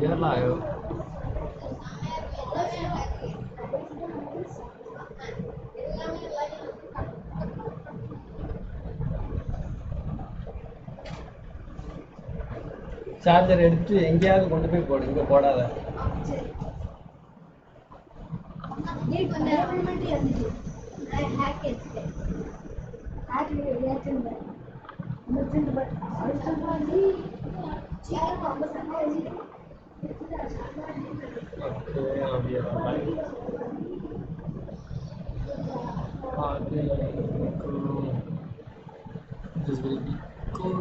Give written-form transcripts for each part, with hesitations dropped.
We are live. Charger எடுத்து எங்கேயாவது கொண்டு போய் போடு, இங்க போடாத. This will be good.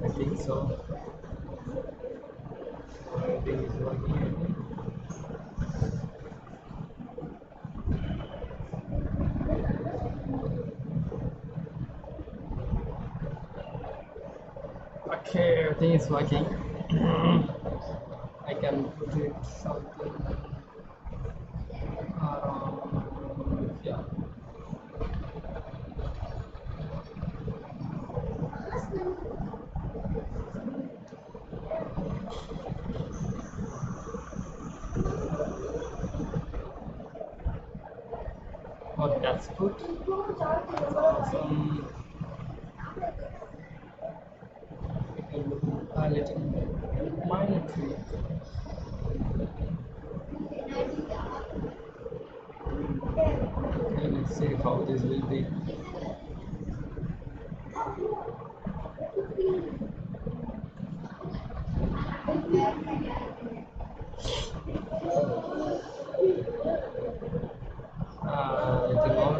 I think so. Everything is working. Okay, everything is working. I can put it something around, yeah. Oh, that's good. That's awesome. I can look a little minor tweak. Okay, let's see how this will be. Little more.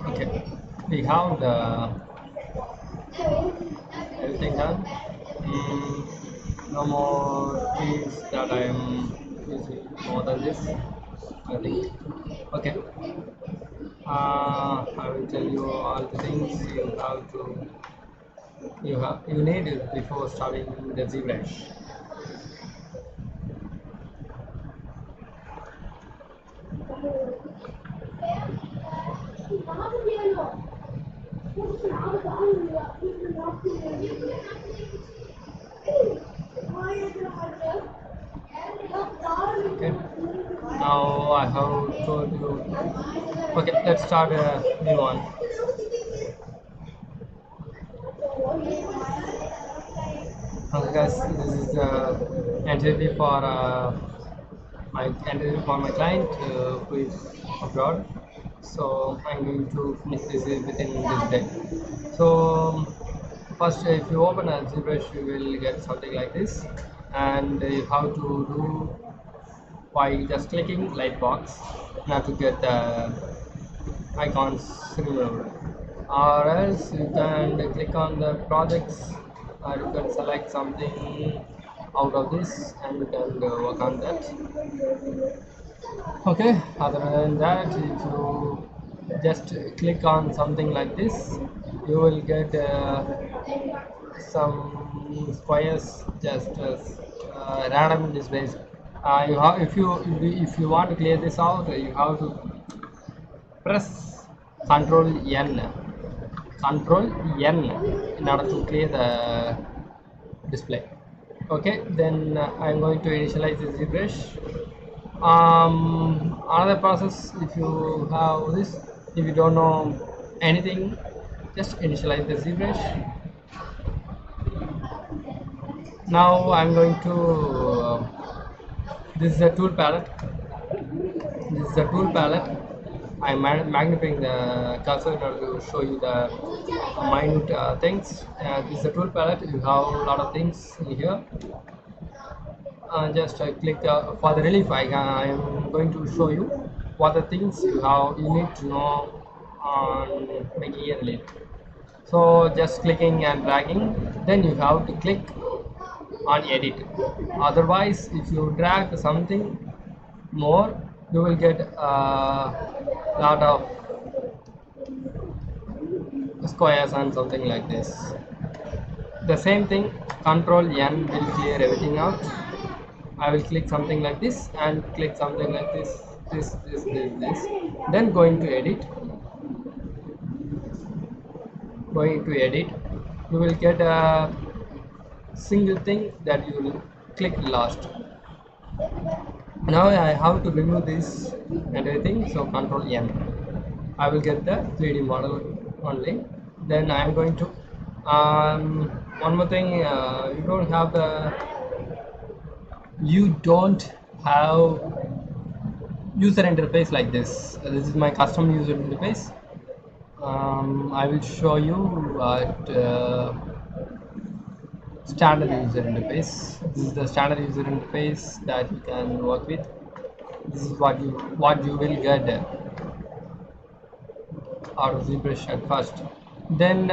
Okay, we have the everything done. No more keys that I am using more than this, I think. Okay, I will tell you all the things you need before starting the ZBrush. Okay, now I have told you. Okay, let's start a new one. Okay, guys, this is the entity for my client who is abroad. So I'm going to finish this within this day. So first, if you open a ZBrush, you will get something like this, and you have to do by just clicking Lightbox. You have to get the icons removed, or else you can click on the projects, or you can select something out of this and you can work on that. Okay, other than that, if you just click on something like this, you will get some squares, just random displays. You have, if you want to clear this out, you have to press Control N in order to clear the display. Okay, then I'm going to initialize the ZBrush. Another process, if you have this, if you don't know anything, just initialize the ZBrush. Now I'm going to this is a tool palette. I'm magnifying the cursor in order to show you the minute things. This is a tool palette. You have a lot of things in here. Just click for the relief. I am going to show you what the things you need to know on making a relief. So just clicking and dragging, then you have to click on edit. Otherwise, if you drag something more, you will get a lot of squares and something like this. The same thing, Control N will clear everything out. I will click something like this and click something like this. Then going to edit, you will get a single thing that you will click last. Now I have to remove this and everything, so Control N. I will get the 3D model only. Then I am going to one more thing, you don't have user interface like this. This is my custom user interface. I will show you at standard user interface. This is the standard user interface that you can work with. This is what you will get out of ZBrush at first. Then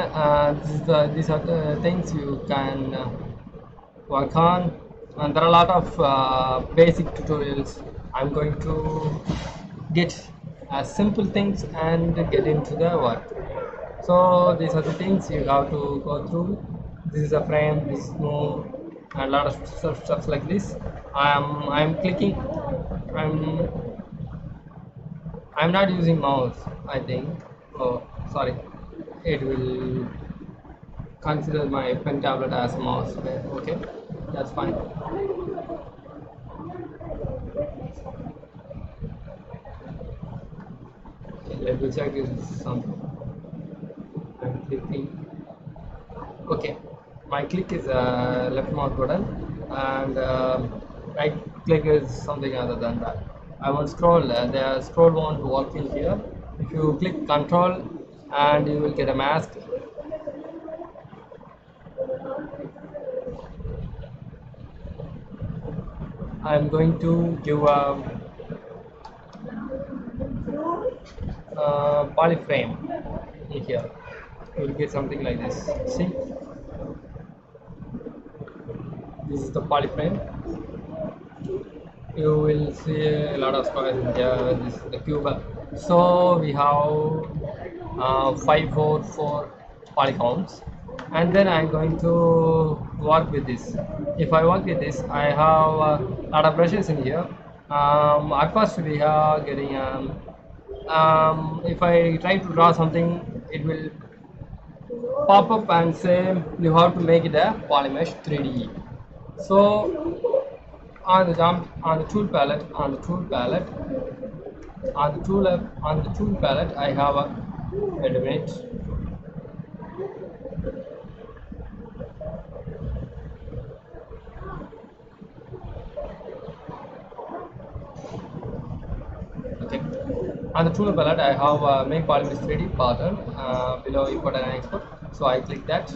these are the things you can work on, and there are a lot of basic tutorials. I'm going to get simple things and get into the work. So these are the things you have to go through. This is a frame, this is move, and a lot of stuff like this. I'm clicking. I'm not using mouse, I think. Oh, sorry. It will consider my pen tablet as mouse. Okay, that's fine. Okay, let me check if something. I'm clicking. Okay, my click is left mouse button, and right click is something other than that. I want scroll. The scroll won't work in here. If you click Control, and you will get a mask. I'm going to give a polyframe in here. You will get something like this. See, this is the polyframe. You will see a lot of squares in here. This is the cube. So we have 544 polygons, and then I'm going to work with this. If I work with this, I have a lot of brushes in here. At first we are getting if I try to draw something, it will pop up and say you have to make it a polymesh 3D. So on the tool palette, I have a, wait a minute. Okay, on the tool palette I have make polymesh 3D pattern below import and export. So I click that,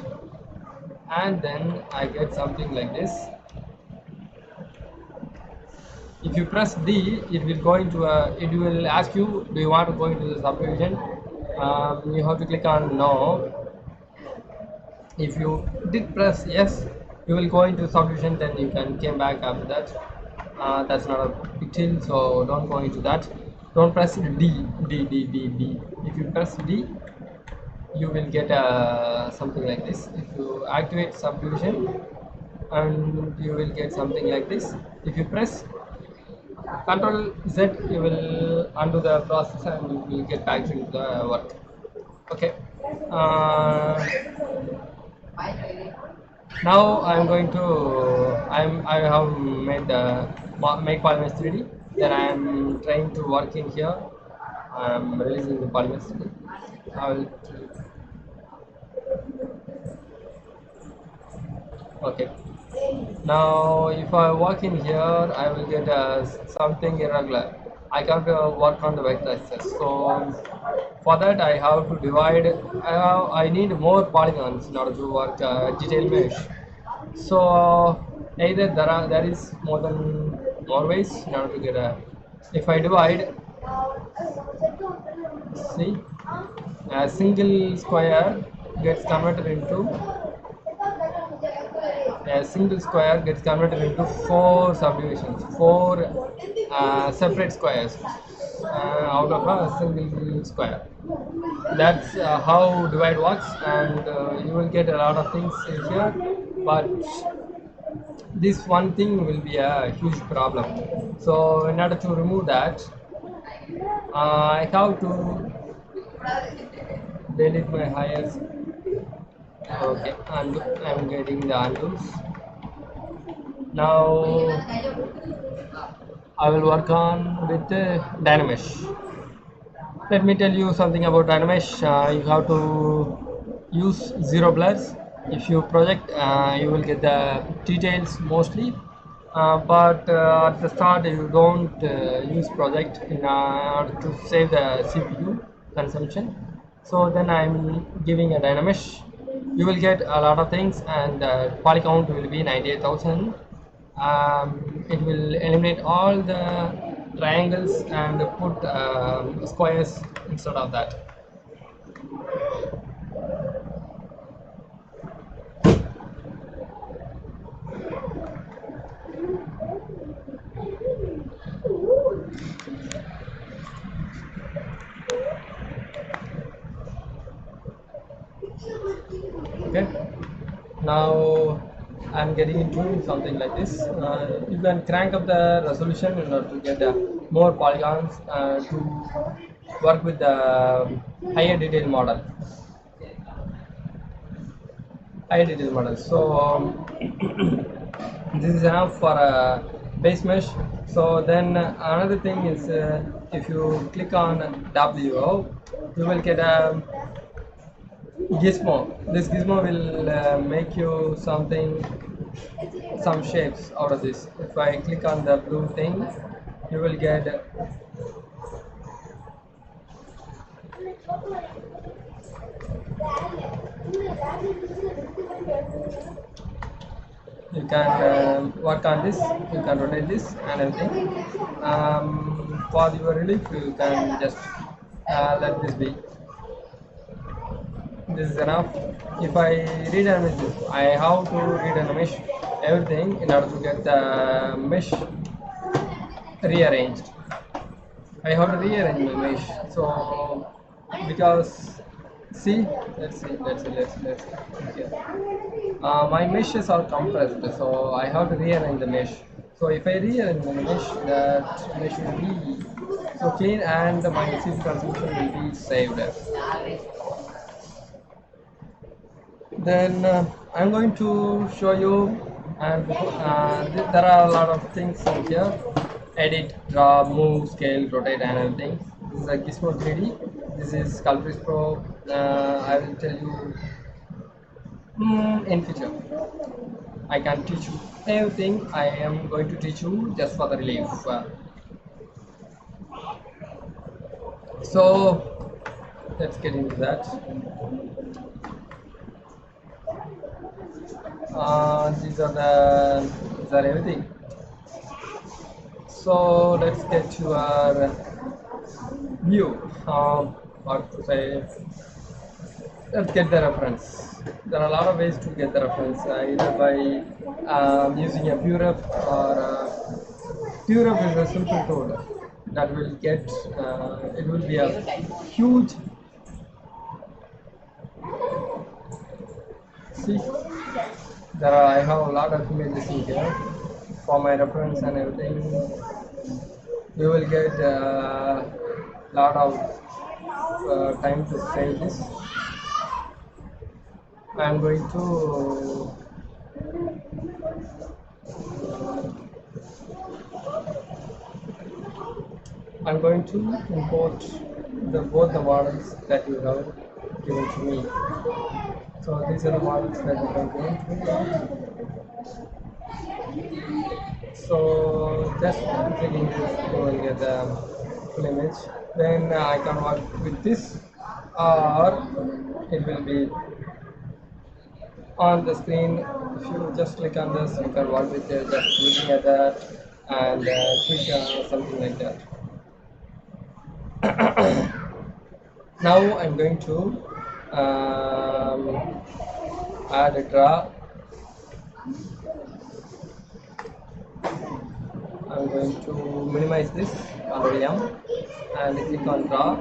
and then I get something like this. If you press D, it will go into it will ask you, do you want to go into the subdivision? You have to click on no. If you did press yes, you will go into subdivision, then you can came back after that. That's not a big deal, so don't go into that. Don't press D. If you press D, you will get something like this. If you activate subdivision, and you will get something like this. If you press Control Z, you will undo the process and you will get back into the work. Okay. Now I'm going to I have made the make polymesh 3D. Then I am trying to work in here. I am releasing the polymesh 3D. I will. Okay. Now if I work in here, I will get something irregular. I can't work on the vector axis. So for that I have to divide. I need more polygons in order to work detail mesh. So either there is more ways in order to get a. If I divide, see, a single square gets converted into a single square gets converted into 4 subdivisions, 4 separate squares out of a single square. That's how divide works, and you will get a lot of things here, but this one thing will be a huge problem. So in order to remove that, I have to delete my highest. Okay, undo. I'm getting the undos. Now I will work on with Dynamesh. Let me tell you something about Dynamesh. You have to use zero blurs. If you project, you will get the details mostly. But at the start, you don't use project in order to save the CPU consumption. So then I'm giving a Dynamesh. You will get a lot of things, and poly count will be 98,000. It will eliminate all the triangles and put squares instead of that. Okay, now I'm getting into something like this. You can crank up the resolution in order to get more polygons to work with the higher detail model. So this is enough for a base mesh. So then another thing is if you click on WO, you will get a gizmo. This gizmo will make you some shapes out of this. If I click on the blue thing, you will get you can work on this, you can rotate this and everything. For your relief, you can just let this be. This is enough. If I read this, I have to read and mesh everything in order to get the mesh rearranged. I have to rearrange my mesh. So because see, let's see. Okay. My meshes are compressed, so I have to rearrange the mesh. So if I rearrange the mesh, that mesh will be so clean and my CPU consumption will be saved. Then I'm going to show you, and there are a lot of things in here: edit, draw, move, scale, rotate, and everything. This is a Gizmo 3D. This is Sculptris Pro. I will tell you in future. I can teach you everything. I am going to teach you just for the relief. So let's get into that. These are everything. So let's get to our view. What to say? Let's get the reference. There are a lot of ways to get the reference, either by using a PureRef, or PureRef is a simple tool that will get. It will be a huge. See, I have a lot of images in here for my reference and everything. You will get a lot of time to save this. I'm going to import both the models that you have given to me. So these are the models that you have given to me. So just clicking this, you will get the full image. Then I can work with this, or it will be on the screen. If you just click on this, you can work with it, just looking at that and click something like that. Now I'm going to add a draw. I'm going to minimize this already and click on draw.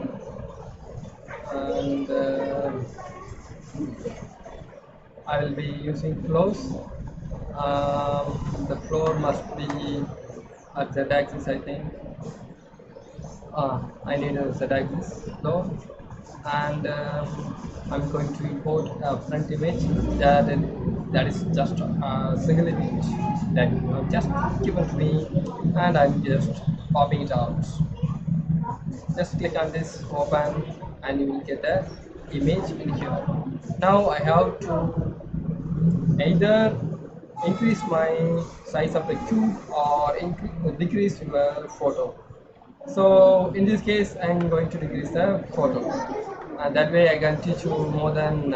and I will be using flows. The floor must be at z-axis, I think. I need a z-axis floor, and I'm going to import a front image that is just a single image that you have just given to me, and I'm just popping it out. Just click on this open and you will get the image in here. Now I have to either increase my size of the cube or decrease your photo. So in this case I'm going to decrease the photo, and that way I can teach you more than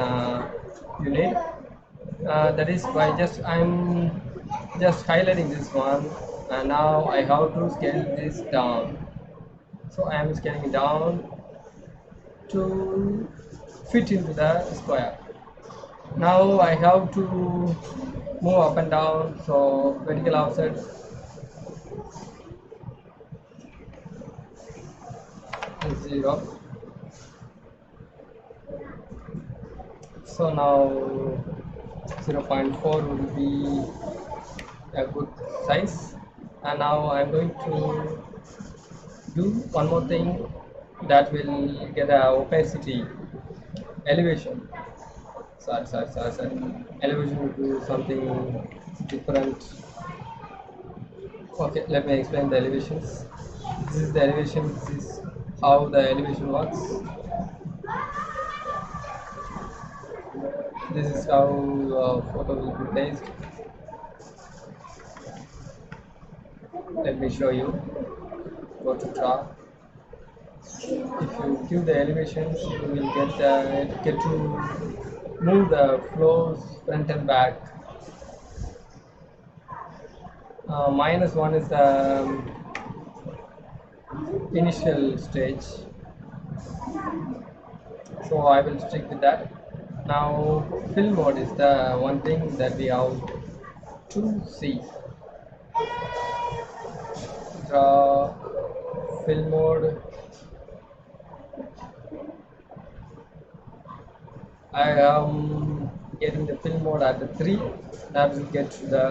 you need. That is why I'm just highlighting this one, and now I have to scale this down. So I am scaling it down to fit into the square. Now I have to move up and down, so vertical offset is 0. So now 0.4 will be a good size, and now I'm going to do one more thing that will get a opacity elevation. Sorry. Elevation will do something different. Okay, let me explain the elevations. This is the elevation. This is how the elevation works. This is how photo will be placed. Let me show you. Go to draw. If you give the elevations, you will get to move the flows front and back. -1 is the initial stage, so I will stick with that. Now fill mode is the one thing that we have to see. Draw fill mode. I am getting the fill mode at the 3. That will get the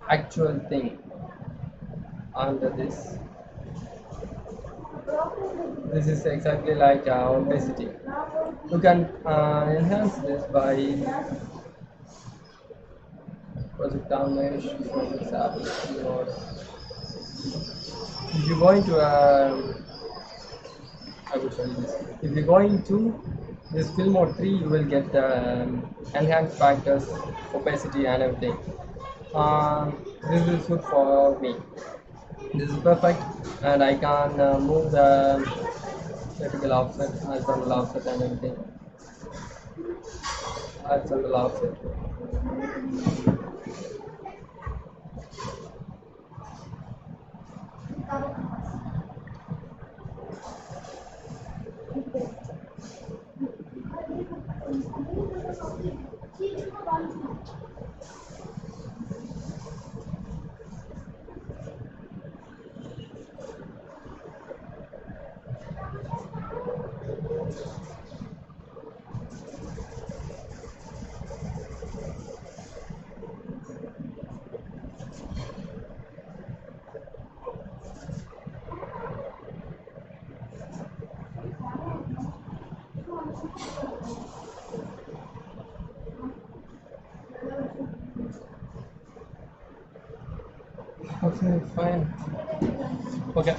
actual thing under this. This is exactly like opacity. You can enhance this by project down mesh. If you're going to I will show you this. If you're going to this fill mode 3, you will get enhanced factors, opacity and everything. This is good for me. This is perfect, and I can move the vertical offset, horizontal offset and everything. Horizontal offset. Okay, fine. Okay,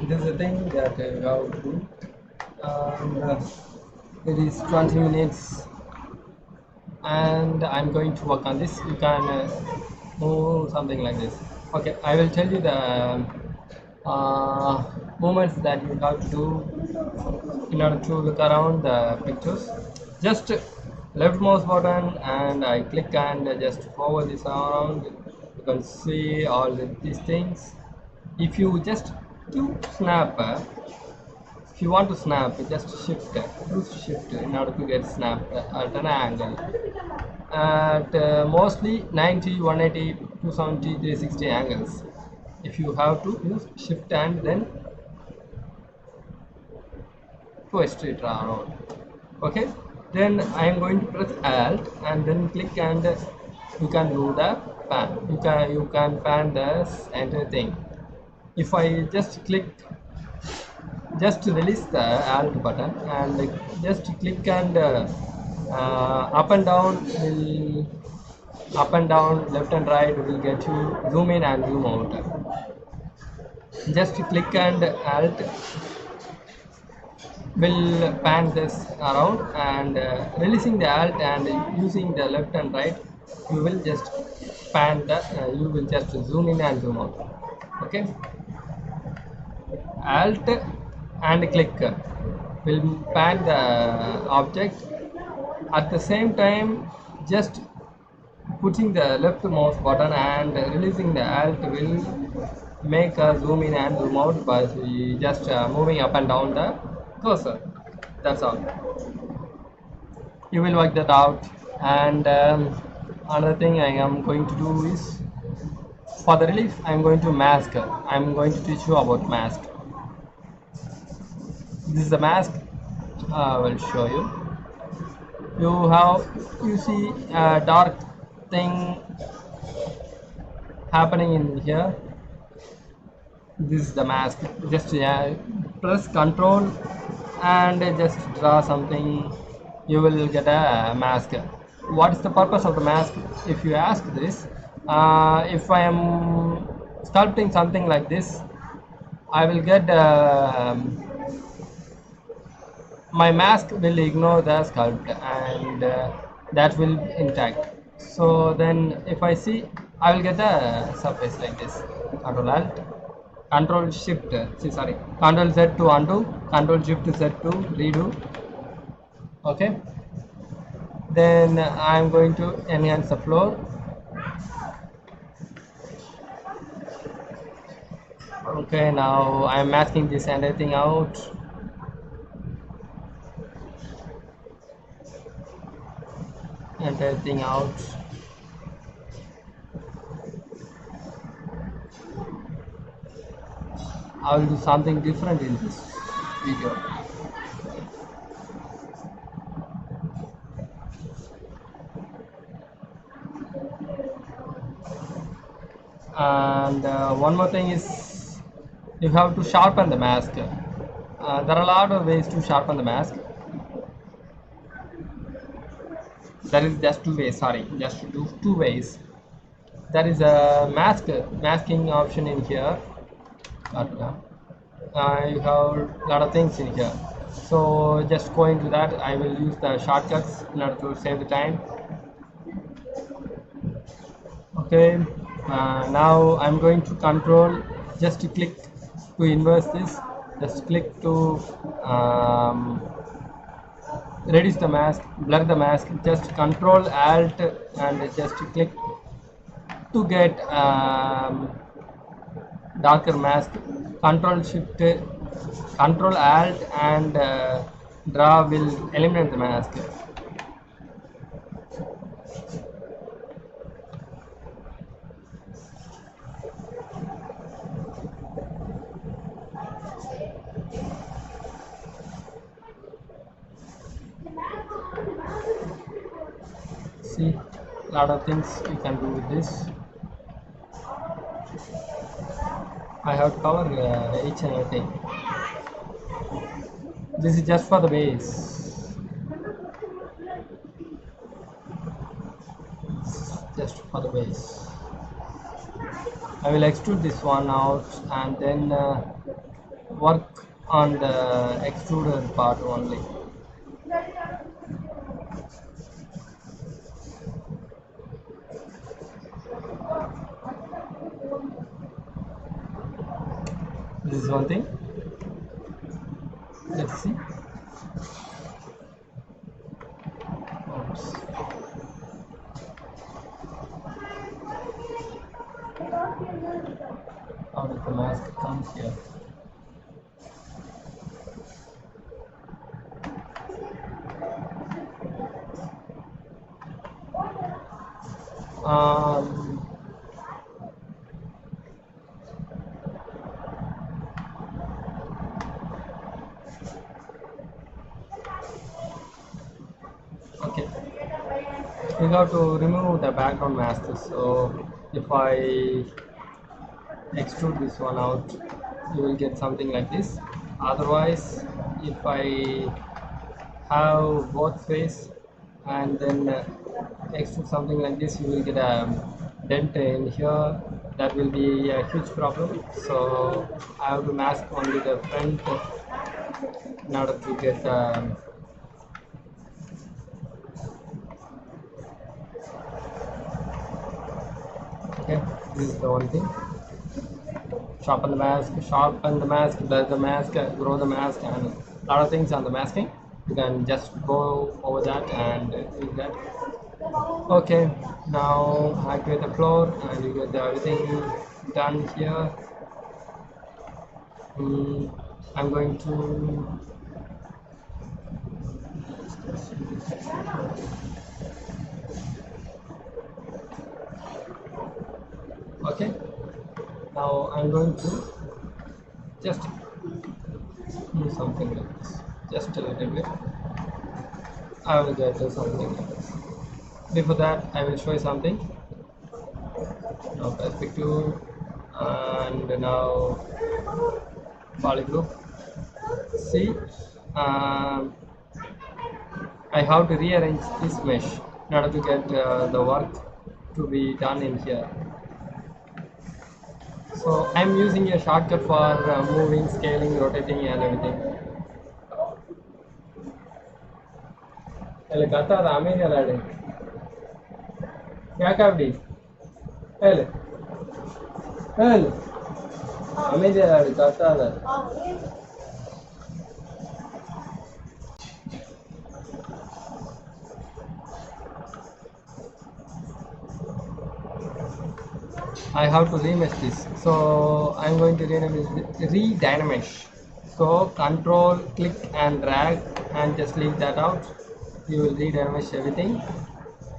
this is the thing that you have to do, and it is 20 minutes, and I'm going to work on this. You can move something like this. Okay, I will tell you the movements that you have to do in order to look around the pictures. Just left mouse button and I click and just hover this around. You can see all these things. If you just do snap, if you want to snap, just use shift in order to get snap at an angle at mostly 90, 180, 270, 360 angles. If you have to use shift and then twist it around. Okay, then I am going to press alt and then click, and you can do the pan. You can pan this entire thing. If I just release the alt button and just click, and up and down will up and down, left and right will get you zoom in and zoom out. Just click and alt will pan this around, and releasing the alt and using the left and right, you will just you will just zoom in and zoom out. Okay, alt and click will pan the object. At the same time, just putting the left mouse button and releasing the alt will make a zoom in and zoom out by just moving up and down the cursor. That's all. You will work that out. And another thing I am going to do is, for the relief, I am going to mask. I am going to teach you about mask. This is the mask. I will show you. You see a dark thing happening in here. This is the mask. Just press Control and just draw something. You will get a mask. What is the purpose of the mask? If you ask this, if I am sculpting something like this, I will get my mask will ignore the sculpt, and that will intact. So then if I see, I will get a surface like this. Control Alt, Control Shift, sorry, Control Z to undo, Control Shift Z to redo. Okay, then I am going to enhance the floor. Okay, now I am masking this and everything out. And everything out. I will do something different in this video. And one more thing is, you have to sharpen the mask. There are a lot of ways to sharpen the mask. There is just two ways, sorry, just to do two ways. There is a masking option in here. You have a lot of things in here, so just go into that. I will use the shortcuts in order to save the time. Okay, now I'm going to control, just to click to inverse this, just click to reduce the mask, blur the mask, just Control Alt and just click to get darker mask. Control Shift, Control Alt and draw will eliminate the mask. See, a lot of things you can do with this. I have to cover each and everything. This is just for the base. Just for the base. I will extrude this one out and then work on the extruder part only. This is one thing. Let's see. Oops. How did the mask come here? have to remove the background mask. So if I extrude this one out, you will get something like this. Otherwise, if I have both face and then extrude something like this, you will get a dent in here. That will be a huge problem. So I have to mask only the front in order to get okay, this is the one thing. Sharpen the mask, blur the mask, grow the mask, and a lot of things on the masking. You can just go over that and do that. Okay, now activate the floor and you get everything done here. I'm going to okay. Now I'm going to just do something like this, just a little bit. I will get to something like this. Before that, I will show you something. Now perspective and now polygroup. See, I have to rearrange this mesh in order to get the work to be done in here. So I'm using a shortcut for moving, scaling, rotating and everything. Ele gata rame galade. Kya kabdi? Ele. Ele. Ame galade gata da. I have to remesh this. So I'm going to re-dynamesh. So control, click and drag and just leave that out. You will re-dynamesh everything.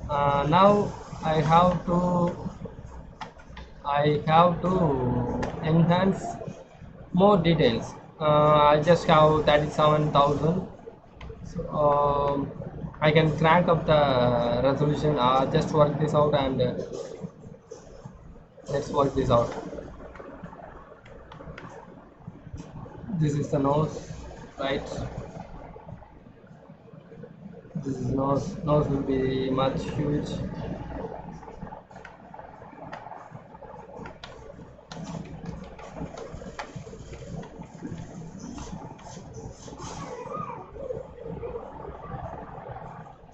Now I have to enhance more details. I just have 37,000. So I can crank up the resolution. Just work this out and let's work this out. This is the nose, right? This is nose. Nose will be much huge.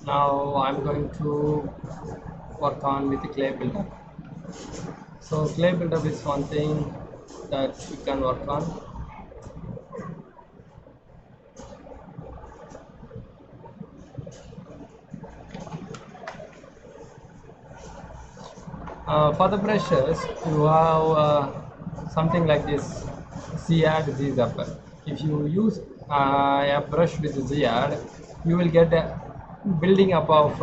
Now I'm going to work on with the clay builder. So clay buildup is one thing that you can work on. For the brushes, you have something like this Z-add, Z-zap. If you use a brush with Z-add, you will get a building up of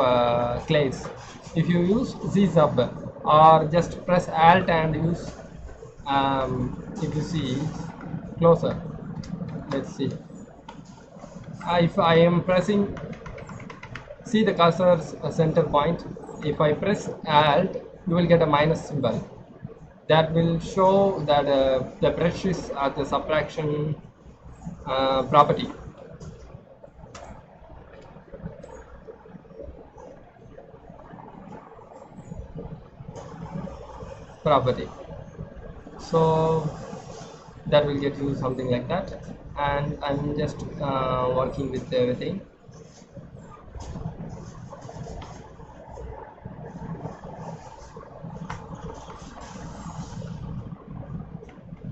clays. If you use Z-zap or just press Alt and use, if you see closer, let's see. If I am pressing, see the cursor's center point. If I press Alt, you will get a minus symbol. That will show that the brush is at the subtraction property. So that will get you something like that, and I'm just working with everything.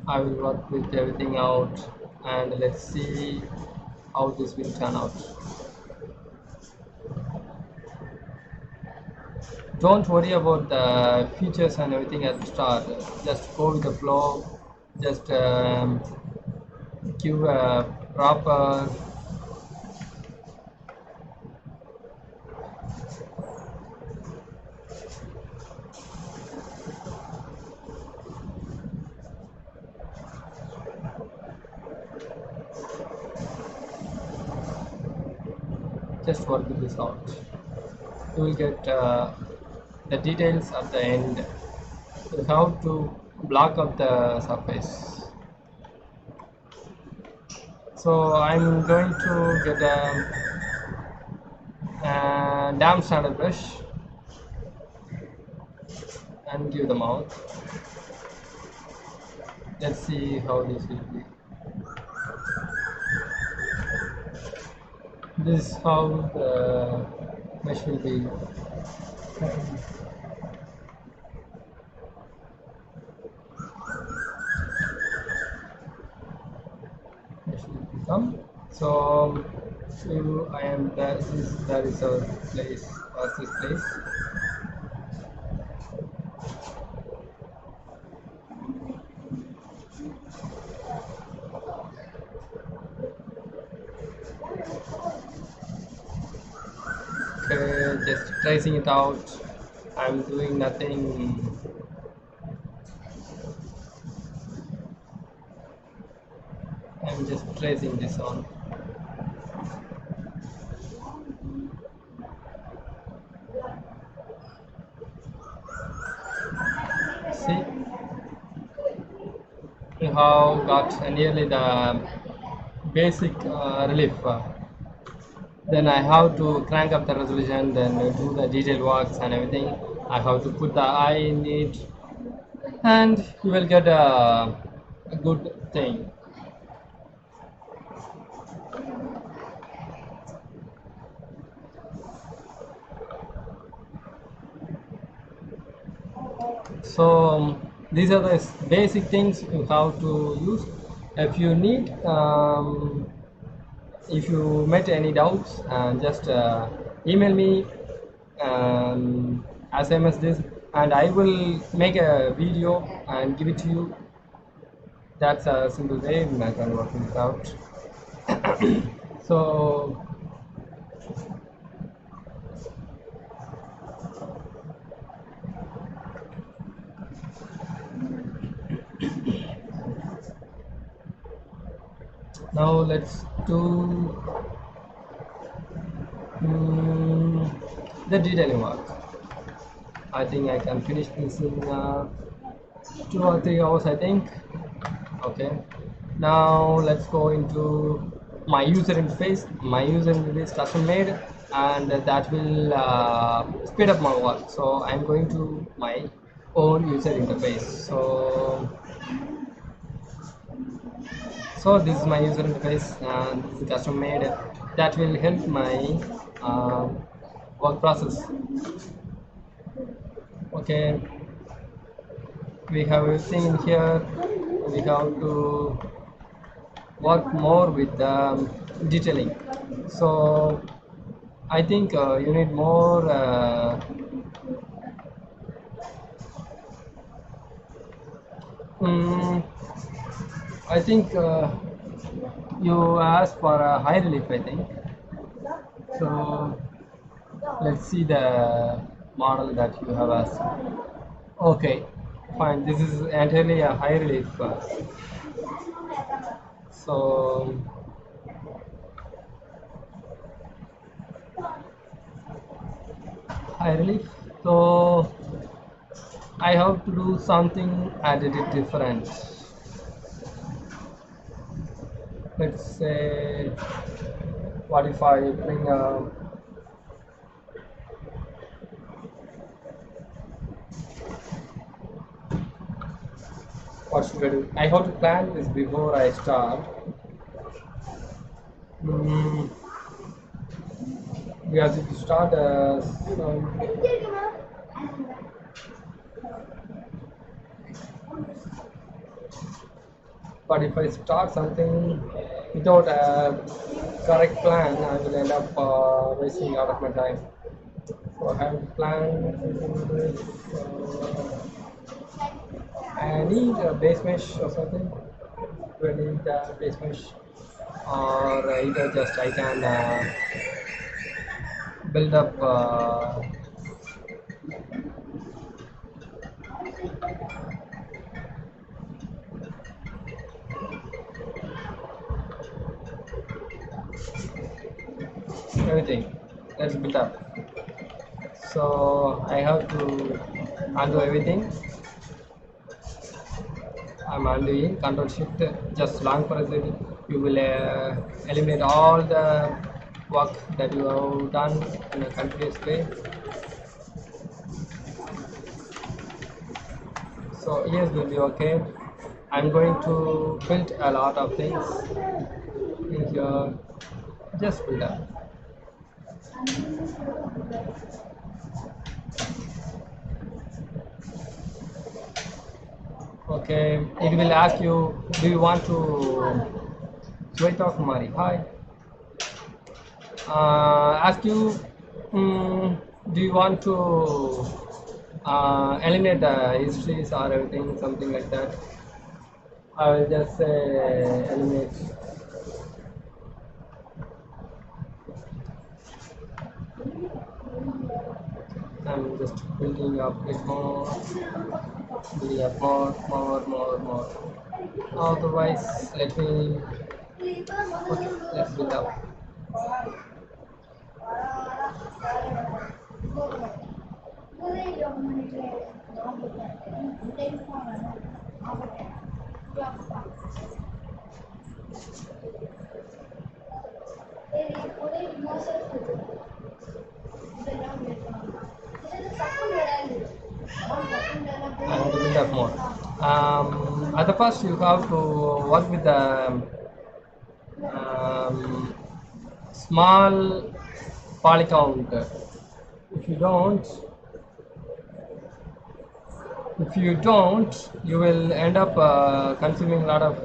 I will work with everything out and let's see how this will turn out. Don't worry about the features and everything at the start. Just go with the flow. Just give a proper just work this out. you will get the details at the end. You have to block up the surface. So I'm going to get a damp standard brush and give them out. Let's see how this will be. This is how the mesh will be. Mesh will become. So I am there. That is our place. What's this place? Okay, just tracing it out. I'm doing nothing. I'm just tracing this on. See, we have got nearly the basic relief. Then I have to crank up the resolution, then do the detail works and everything. I have to put the eye in it, and you will get a good thing. So these are the basic things you have to use. If you need, if you met any doubts, just email me, SMS this, and I will make a video and give it to you. That's a simple way I can work it out. So now let's do the detailing work. I think I can finish this in 2 or 3 hours, I think. Okay, now let's go into my user interface. My user interface custom made, and that will speed up my work. So I'm going to my own user interface. So this is my user interface, and this is custom made. That will help my work process. Okay, we have everything in here. We have to work more with detailing. So I think you need more I think you asked for a high relief, I think. So let's see the model that you have asked. Okay, fine. This is entirely a high relief. So high relief. So I have to do something a little different. Let's say, what if I bring a what should I do? I have to plan this before I start. We have to start but if I start something without a correct plan, I will end up wasting a lot of my time. So I have to plan something with, I need a base mesh or something. Do I need a base mesh? Or either just I can build up everything. Let's build up. So I have to undo everything. I'm undoing Control Shift, just long press it. You will eliminate all the work that you have done in a continuous way. So yes, will be okay. I'm going to build a lot of things in here. Just build up. Okay, it will ask you, do you want to Sweta Kumari? Hi. Ask you, do you want to eliminate the histories or everything, something like that? I will just say eliminate. I'm just building up it more, building up more. Otherwise, let me. Okay, let's build up. I have to build up more. At the first, you have to work with the um, small poly count. If you don't, you will end up consuming a lot of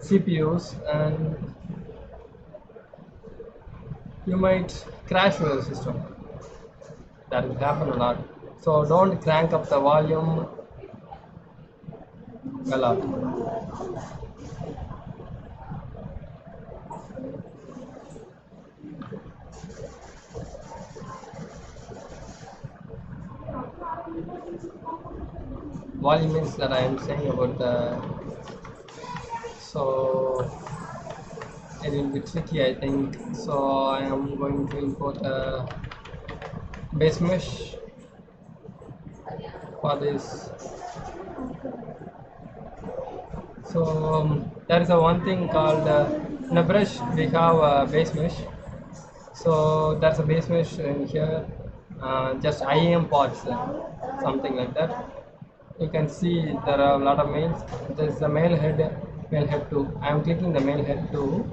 CPUs, and you might crash your system. That will happen a lot. So don't crank up the volume a lot. Volume means that I am saying about the. So it will be tricky, I think. So I am going to import a base mesh for this. So there is a one thing called in a brush we have a base mesh. So there's a base mesh in here, just IAM pods, something like that. You can see there are a lot of mails. There's the mail head 2. I'm clicking the mail head 2.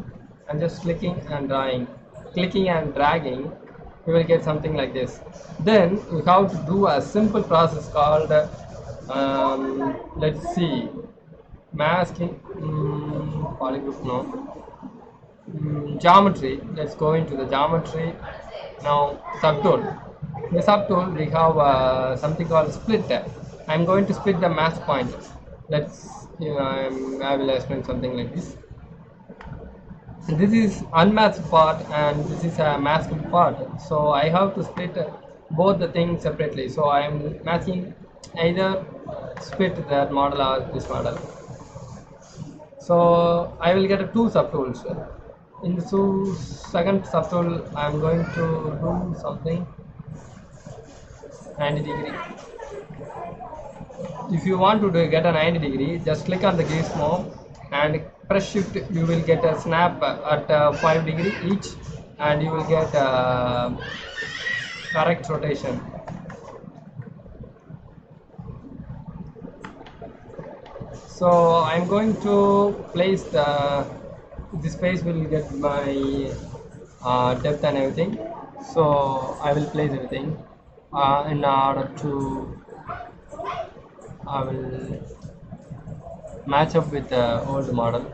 I'm just clicking and clicking and dragging. You will get something like this. Then you have to do a simple process called let's see, masking, polygroup, no, geometry. Let's go into the geometry. Now subtool. In the subtool we have something called split. I'm going to split the mask point. I will explain something like this. This is unmasked part and this is a masked part. So I have to split both the things separately. So I am masking either split that model or this model. So I will get two subtools. In the second subtool, I am going to do something 90-degree. If you want to get a 90-degree, just click on the gizmo and press shift. You will get a snap at 5 degree each, and you will get correct rotation. So I'm going to place this space will get my depth and everything. So I will place everything in order to I will match up with the old model.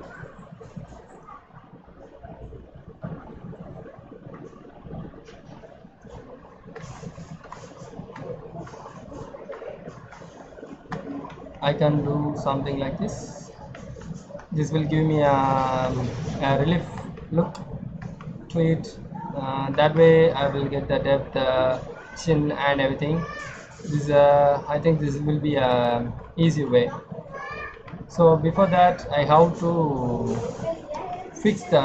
I can do something like this. This will give me a relief look to it. That way I will get the depth, chin and everything. This I think this will be a easy way. So before that I have to fix the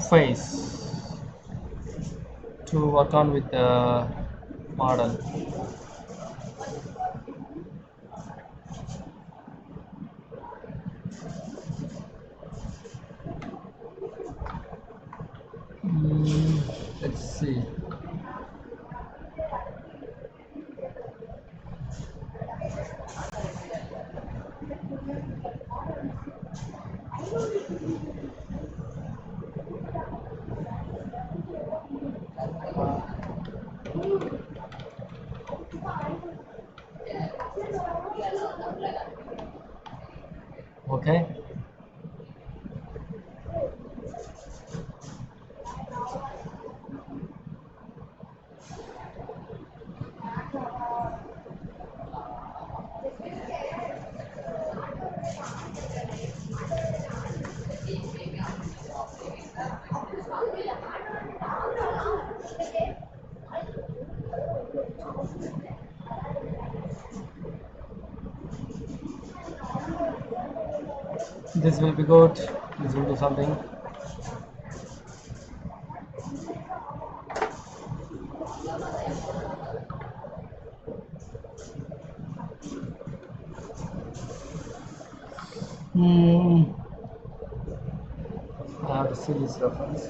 face to work on with the model. Let's see. Okay. This will be good. This will do something. Hmm. I have to see this reference.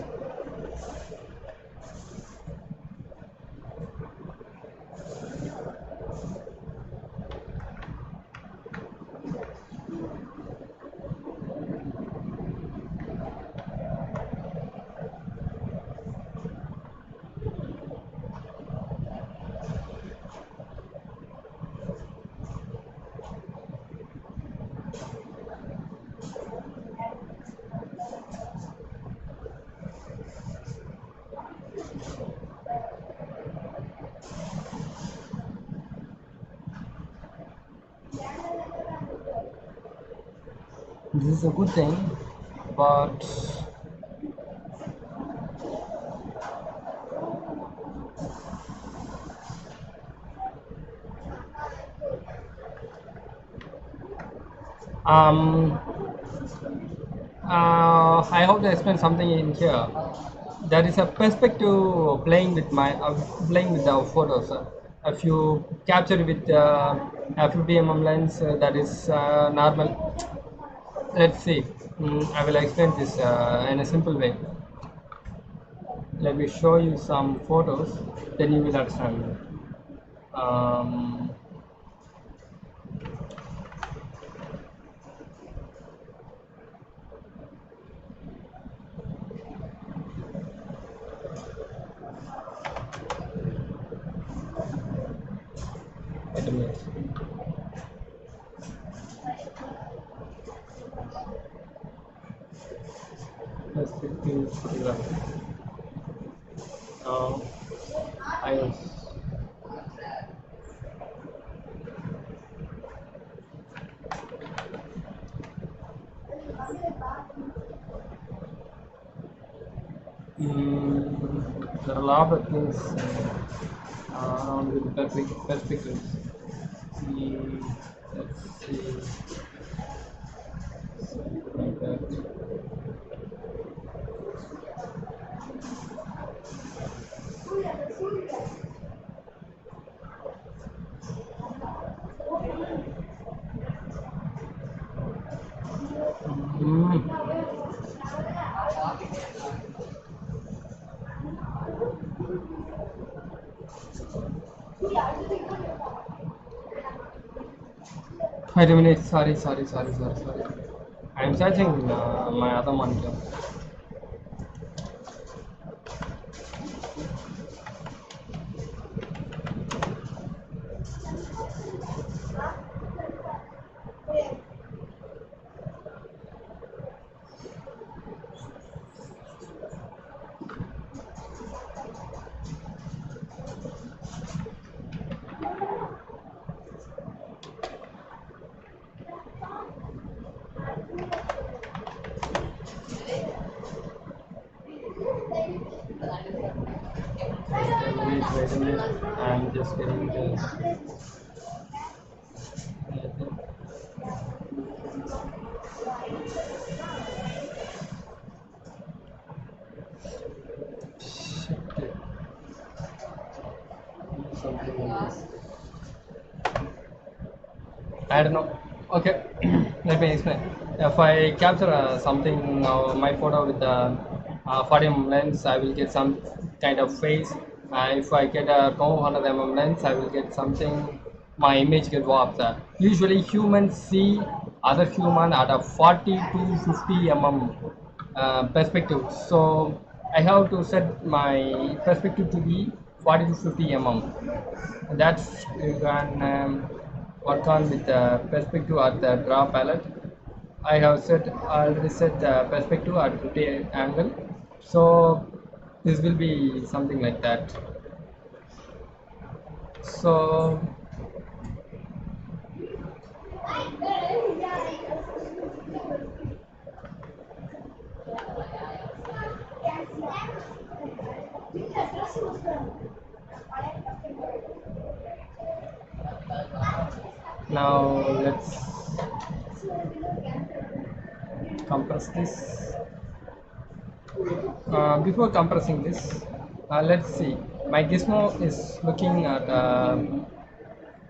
This is a good thing, but um, I hope to explain something in here. There is a perspective playing with the photos. If you capture with f50 mm lens, that is normal. Let's see. I will explain this in a simple way. Let me show you some photos, then you will understand. Um, Wait a minute. Let's do photography. Now, I there are a lot of things around with the perspectives. Let's see, something like that. Mm, Wait a minute. Sorry. I'm searching my other monitor. Wait a minute. I'm just getting this. I don't know. Okay, let me explain. If I capture something, my photo with the 40 mm lens, I will get some kind of face. If I get a 200 mm lens, I will get something. My image get warped. Usually, humans see other human at a 40 to 50 mm perspective. So I have to set my perspective to be 40 to 50 mm. That's you can work on with the perspective at the draw palette. I have already set the perspective at 50 angle. So this will be something like that. So now let's compress this. Before compressing this, let's see. My gizmo is looking at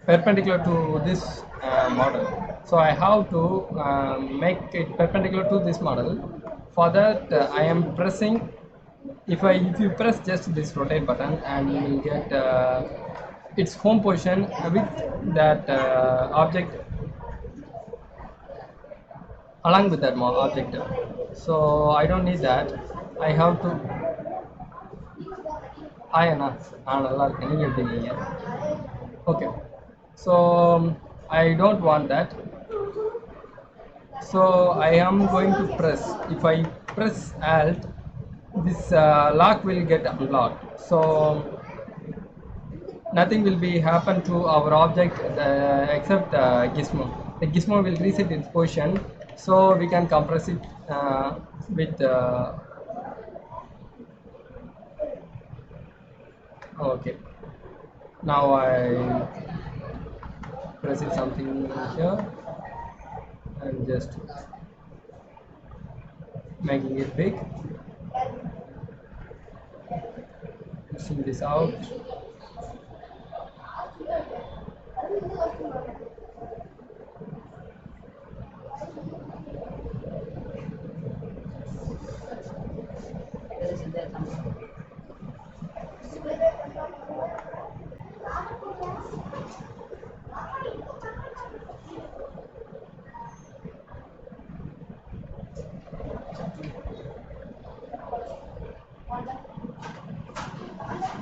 perpendicular to this model. So I have to make it perpendicular to this model. For that, I am pressing. If you press just this rotate button, and you will get its home position with that object along with that object. So I don't need that. I have to. Hi அண்ணா நல்லா இருக்கேன் நீங்கள் எப்படி இருக்கீங்க okay so I don't want that, so I am going to press. If I press alt, this lock will get unlocked, so nothing will be happen to our object except gizmo. The gizmo will reset its position, so we can compress it with okay. Now I press it something here and just making it big, pushing this out.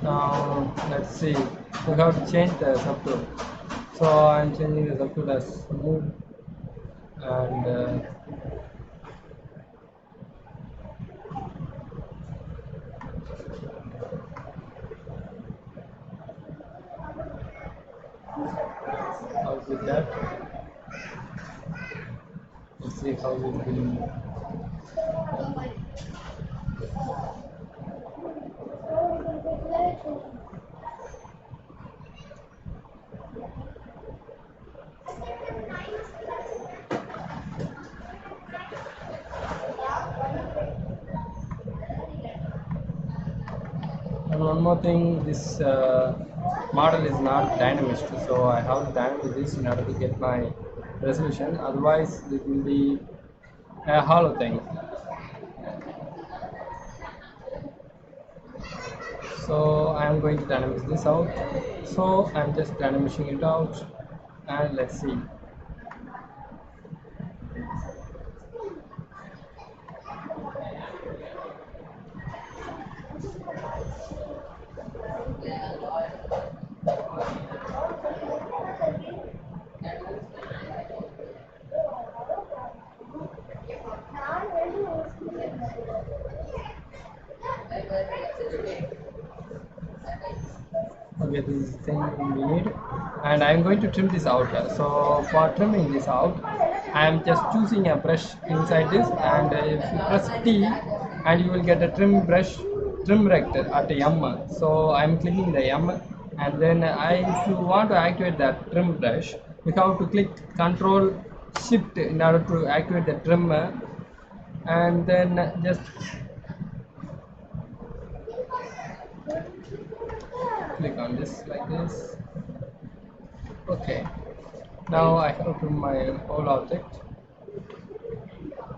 Now let's see, we have to change the subtool, so I'm changing the subtool as move, and out with that. Let's see how it will. And one more thing, this model is not dynamic, so I have to dynamic this in order to get my resolution, otherwise it will be a hollow thing. So I am going to dynamic this out, so I'm just dynamicing it out, and let's see. Okay, this is the thing we need, and I'm going to trim this out. So for trimming this out, I'm just choosing a brush inside this, and if you press T, and you will get a trim rect at M. So I'm clicking the M, and then if you want to activate that trim brush, you have to click Control Shift in order to activate the trim, and then just click on this like this. Okay, Now I have to my whole object.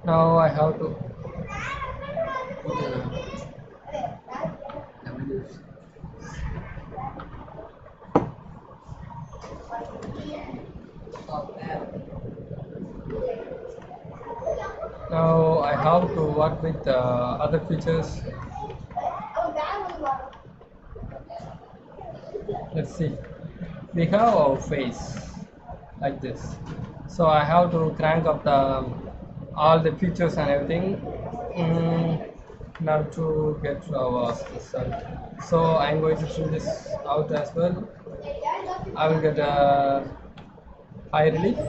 Now I have to put now I have to work with other features. Let's see. We have our face like this. So I have to crank up the all the features and everything now to get our result. So I'm going to trim this out as well. I will get a high relief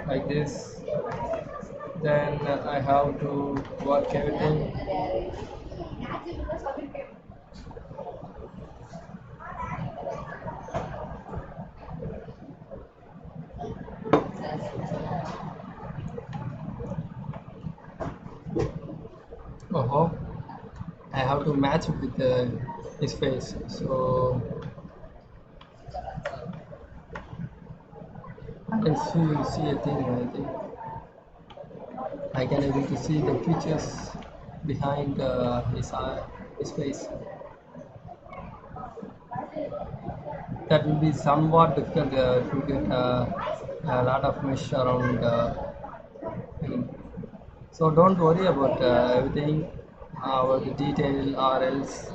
like this. Then I have to work everything. Oh, I have to match it with his face. So I can see a thing. I think I can able to see the features behind his eye, his face. That will be somewhat difficult to get a lot of mesh around him. So don't worry about everything, about the detail or else.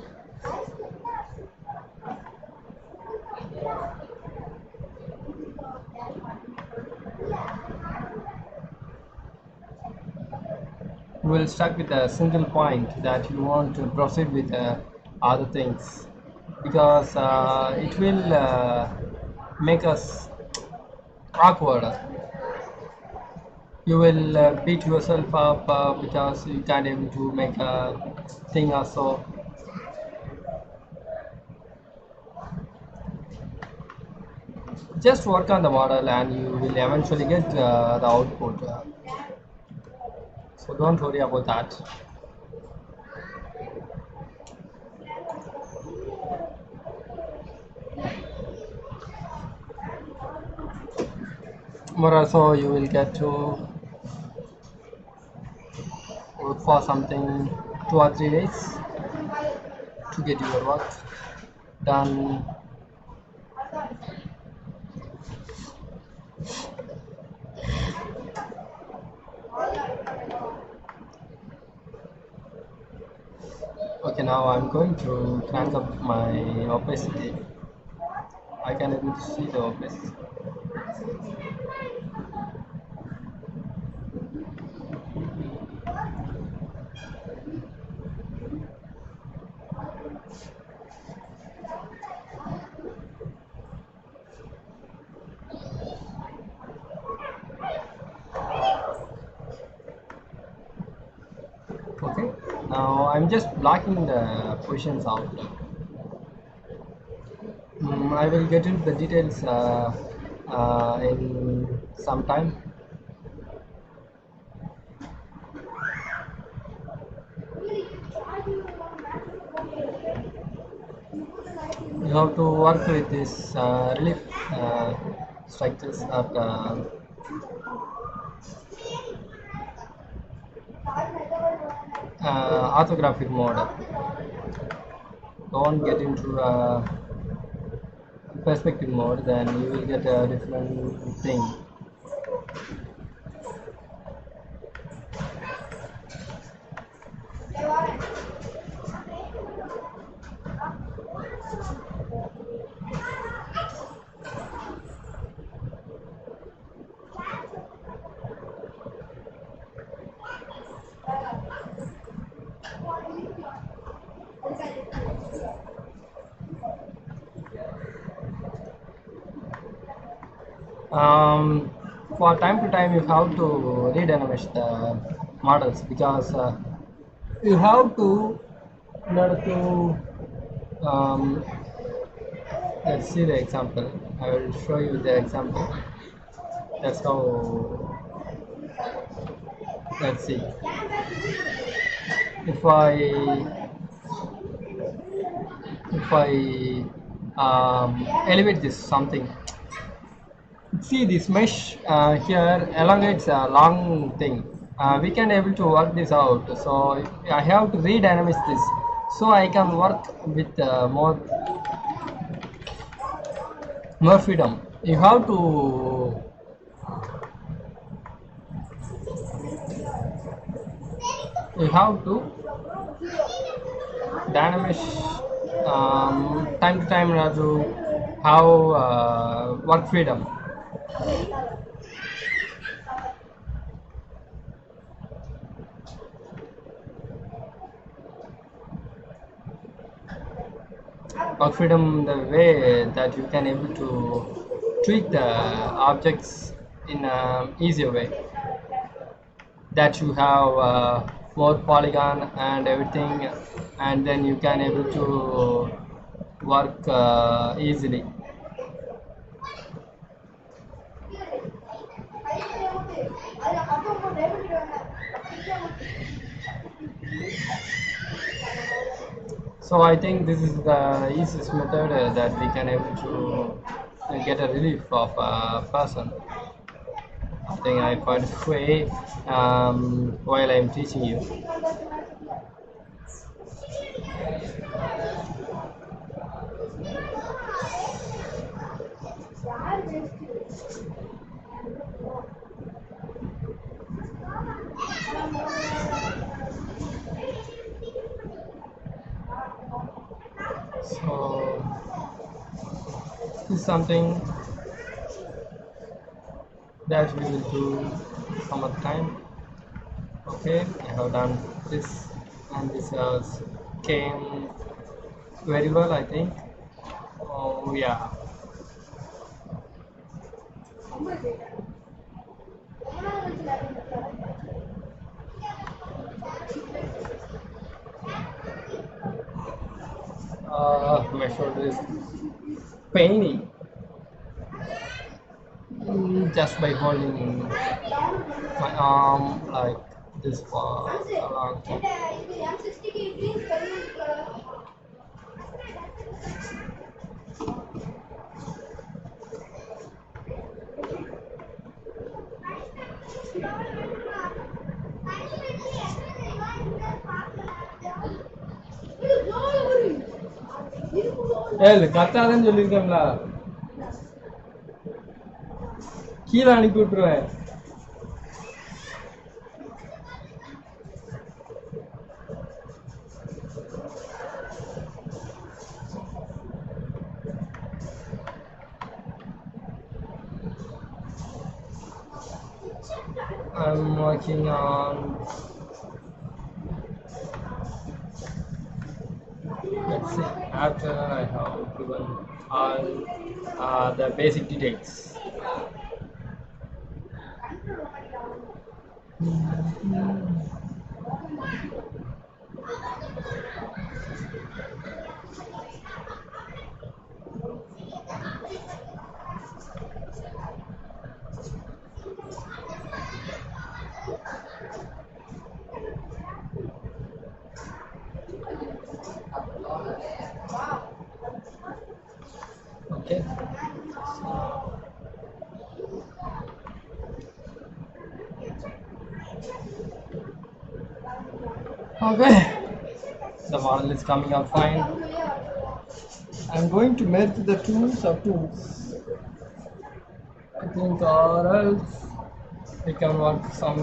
You will stuck with a single point that you want to proceed with other things because it will make us awkward. You will beat yourself up because you can't able to make a thing or so. Just work on the model and you will eventually get the output. So don't worry about that. But also you will get to work for something 2 or 3 days to get your work done. Okay, now I'm going to crank up my opacity. I can able to see the opacity. Okay, now I'm just blocking the positions out. I will get into the details in some time. You have to work with this relief structures at orthographic mode. Don't get into perspective mode, then you will get a different thing. Um, for time to time, you have to redynamize the models because you have to in order to let's see the example. I will show you the example. That's how. Let's see. If I elevate this something, See this mesh here elongates a long thing. We can able to work this out. So I have to redynamize this, so I can work with more freedom. You have to dynamic time to time to have work freedom. Work freedom the way that you can able to treat the objects in an easier way, that you have more polygon and everything, and then you can able to work easily. So I think this is the easiest method that we can able to get a relief of a person. I think I find a way while I'm teaching you. So this is something that we will do some other time. Okay, I have done this, and this has came very well, I think. Oh yeah. My shoulder is paining just by holding my arm like this for a long time. ஏய் கத்தாதன்னு சொல்லியிருக்கேன்ல, கீழே அனுப்பி விட்டுருவேன். I'm working on, let's see, after I have given all the basic details. Okay. Okay. The model is coming out fine. I'm going to merge the two subtools, I think, or else we can work some.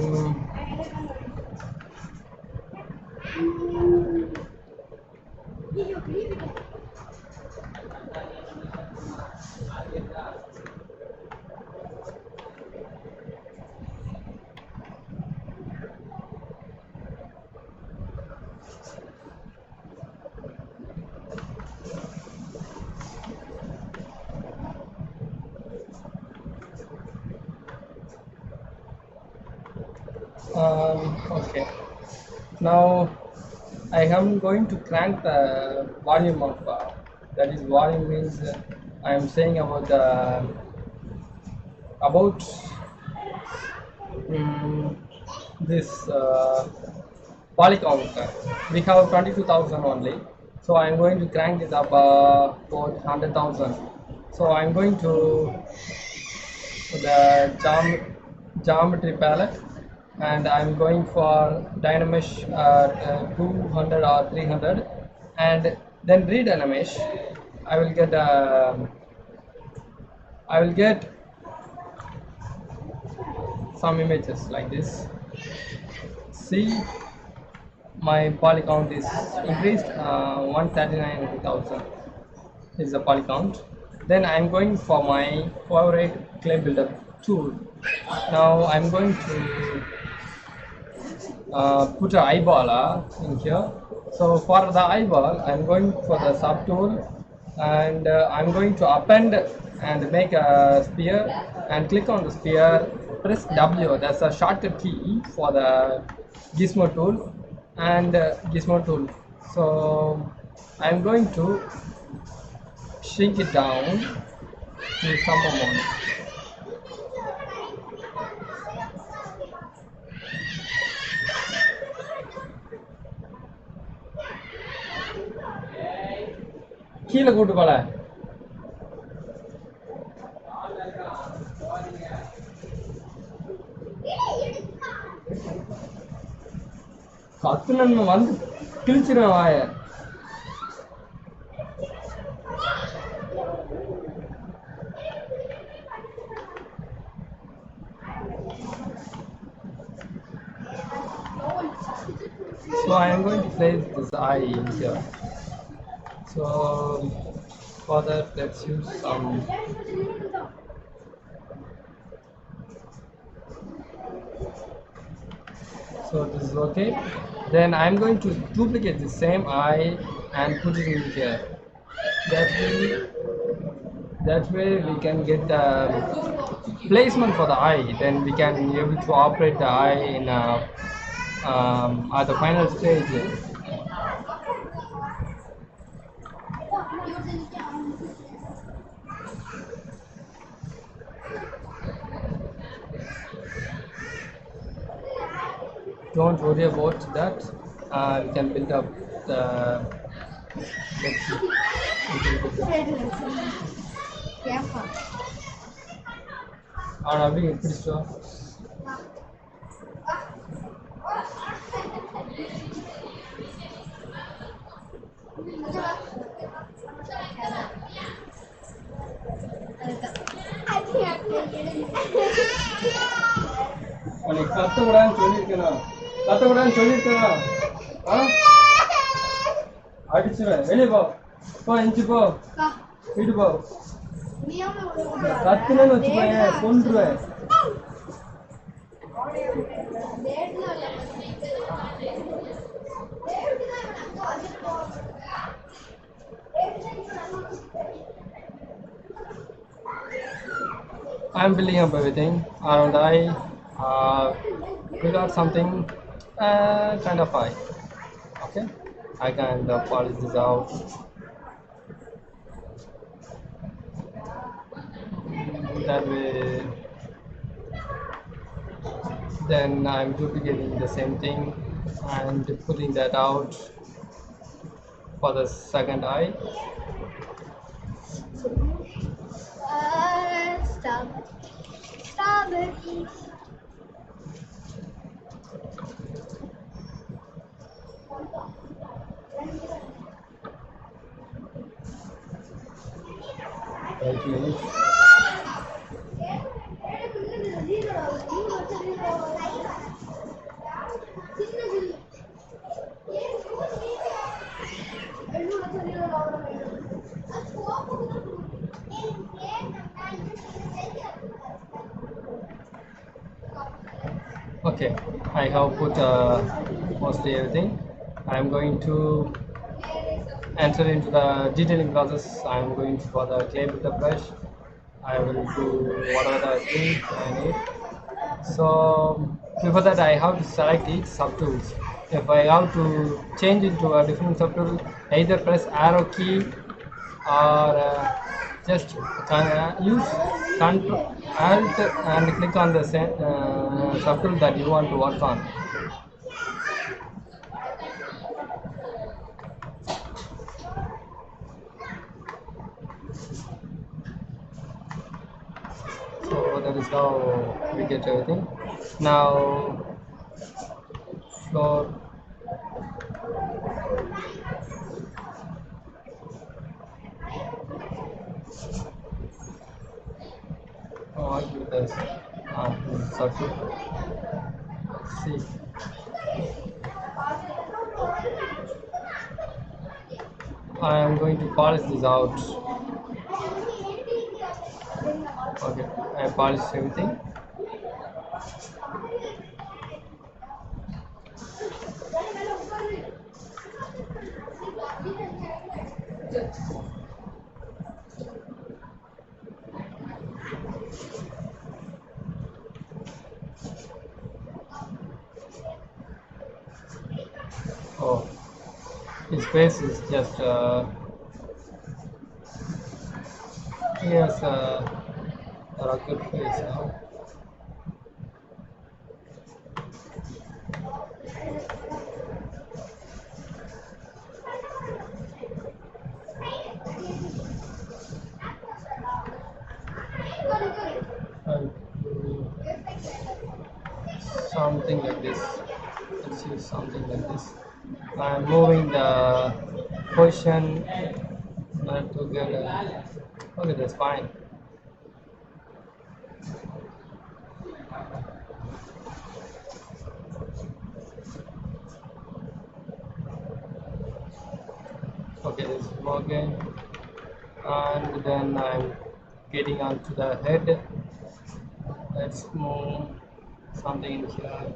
Okay. Now I am going to crank the volume of that is volume means I am saying about about this poly count. We have 22,000 only, so I am going to crank it up about 100,000. So I am going to the geometry palette, and I'm going for Dynamesh 200 or 300, and then Redynamesh. I will get I will get some images like this. See, my poly count is increased 139,000 is the poly count. Then I'm going for my favorite clay builder tool. Now I'm going to put an eyeball in here. So for the eyeball, I'm going for the subtool, and I'm going to append and make a sphere, and click on the sphere, press W. That's a shortcut key for the gizmo tool and gizmo tool. So I'm going to shrink it down to some amount. கீழே கூட்டு போல கத்துனன் வந்து கிழிச்சிருவேன் வாய. So I am going to place this eye in here. So for that, let's use some so this is okay. Then I'm going to duplicate the same eye and put it in here. That way we can get the placement for the eye. Then we can be able to operate the eye in at the final stage. Don't worry about that. We can build up the. Let's see. அவன் அப்படி பிடிச்சோம். உனக்கு கத்தக்கூடாதுன்னு சொல்லியிருக்கேன். கத்தக்கூடாதுன்னு சொல்லியிருக்கேன். அடிச்சுவேன். வெளியே போ, போ, இஞ்சி போ, வீட்டு போ. கத்துனேன்னு வச்சுக்கோயேன், கொன்றுவேன். I'm building up everything around the eye. We got something kind of high. Okay, I can polish this out. That way, then I'm duplicating the same thing and putting that out for the second eye. Strawberry. Okay, I have put mostly everything. I am going to enter into the detailing process. I am going for the clay with the brush. I will do whatever the thing I need. So before that, I have to select each subtools. If I have to change into a different subtool, either press arrow key or just use Ctrl Alt and click on the subtool that you want to work on. So that is is how we get everything. Now floor. What with this? This is circle. See, I am going to polish this out. Okay, I polished everything. Oh, his face is just he has a rugged face now. And something like this. Let's use something like this. I'm moving the position together. Okay, that's fine. Okay, this is working. And then I'm getting onto the head. Let's move something in here.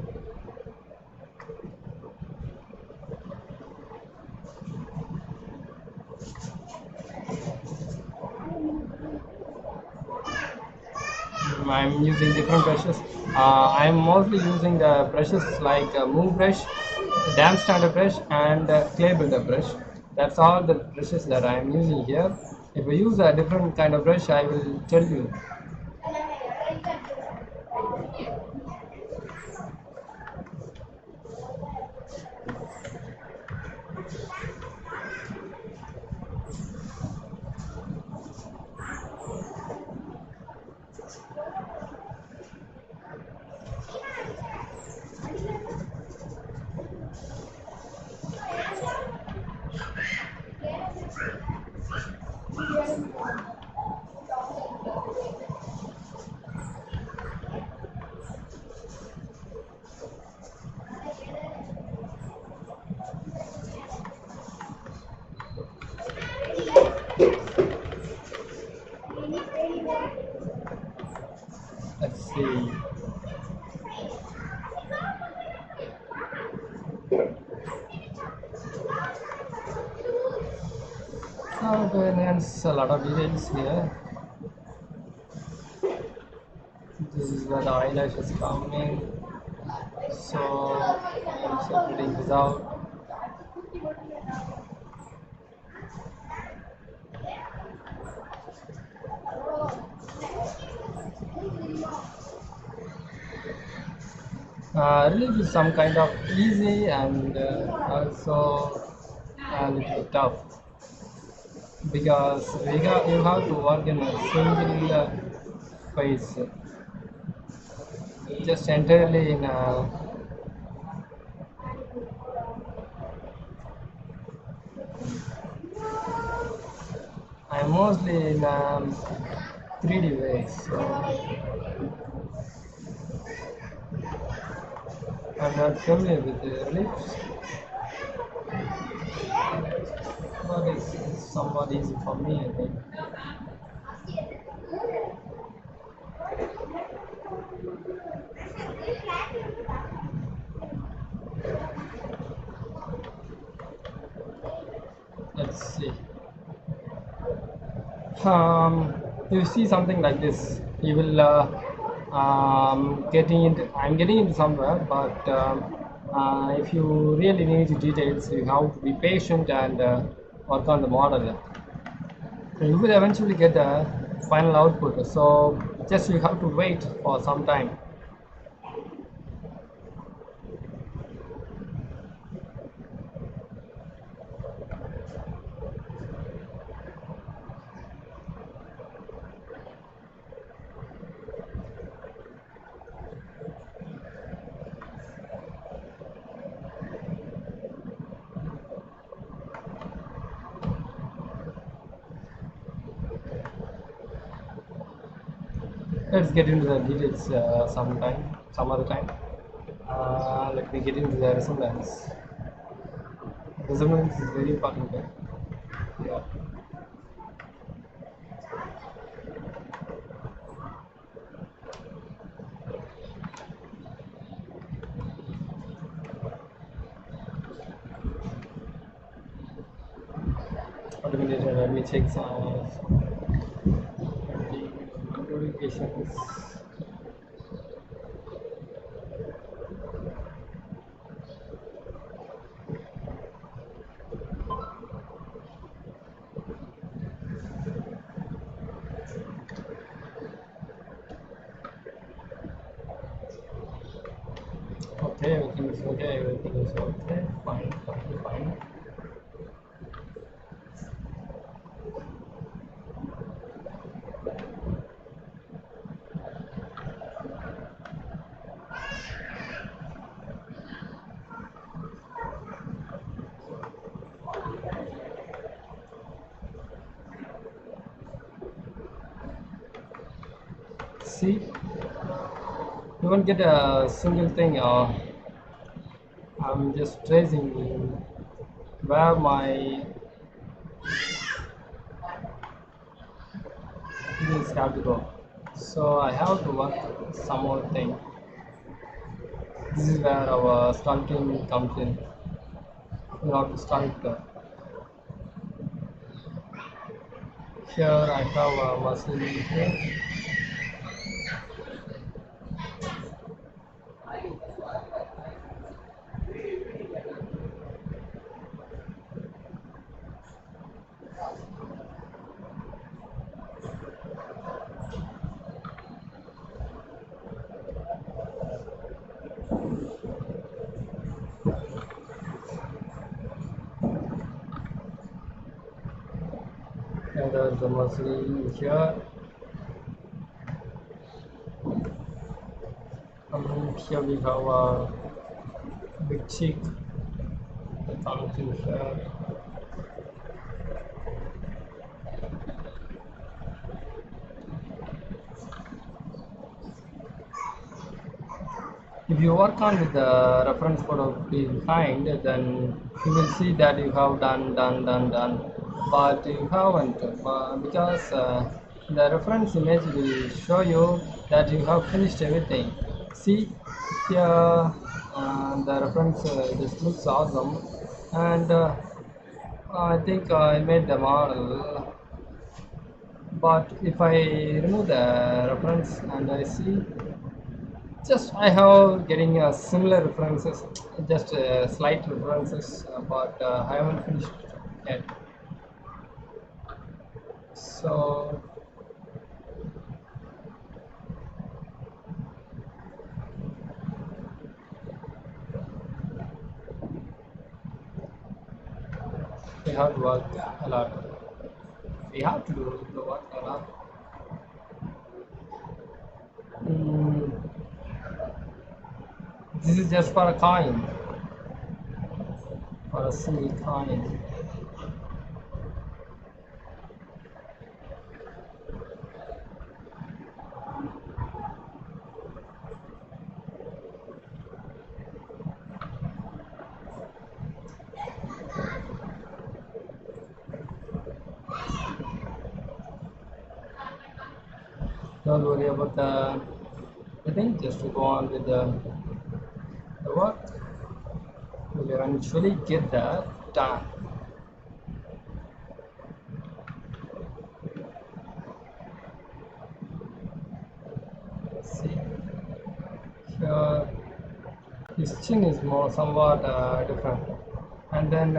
I'm using different brushes. I'm mostly using the brushes like move brush, dam standard brush, and clay builder brush. That's all the brushes that I'm using here. If I use a different kind of brush, I will tell you. Let's see. So there's a lot of details here. This is where the eyelash is coming. So I'm separating this out. Relief is some kind of easy and also a little tough because you have to work in a single phase, just entirely in a. I'm mostly in 3D way, so I'm not familiar with the reliefs, but it's somewhat easy for me, I think. Let's see. You see something like this, you will I'm getting into somewhere, but if you really need details, you have to be patient and work on the model. You will eventually get the final output. So just you have to wait for some time. Let's get into the details some other time. Let me get into the resemblance. Resemblance is very important. Yeah. Automated, let me check some notifications. Okay, everything is okay, everything is okay, fine, fine, fine. See, you won't get a single thing. I'm just tracing where my things have to go. So I have to work some more thing. This is where our sculpting comes in. We have to sculpt. Here I have a muscle here. And there's the muscle here. Here we have a big cheek that comes in here. If you work on with the reference photo behind, then you will see that you have done, but you haven't because the reference image will show you that you have finished everything. See here, the reference just looks awesome, and I think I made the model. But if I remove the reference and I see, just I have getting similar references, just slight references, but I haven't finished yet. So we have to work a lot. We have to do the work a lot. Mm, this is just for a coin, for a single coin. Don't worry about the thing, just to go on with the work. We'll eventually get that done. See, here his chin is more somewhat different, and then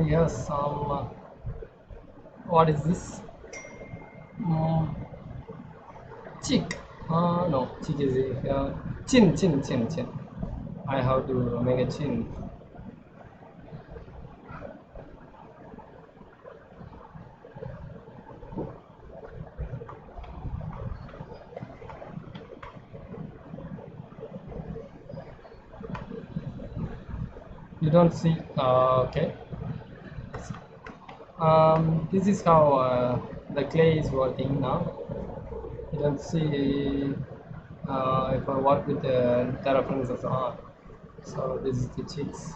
here's some. What is this? Mm, cheek. No, cheek is chin. I have to make a chin. You don't see. Okay. This is how the clay is working now. You can see if I work with the references on. So this is the cheeks.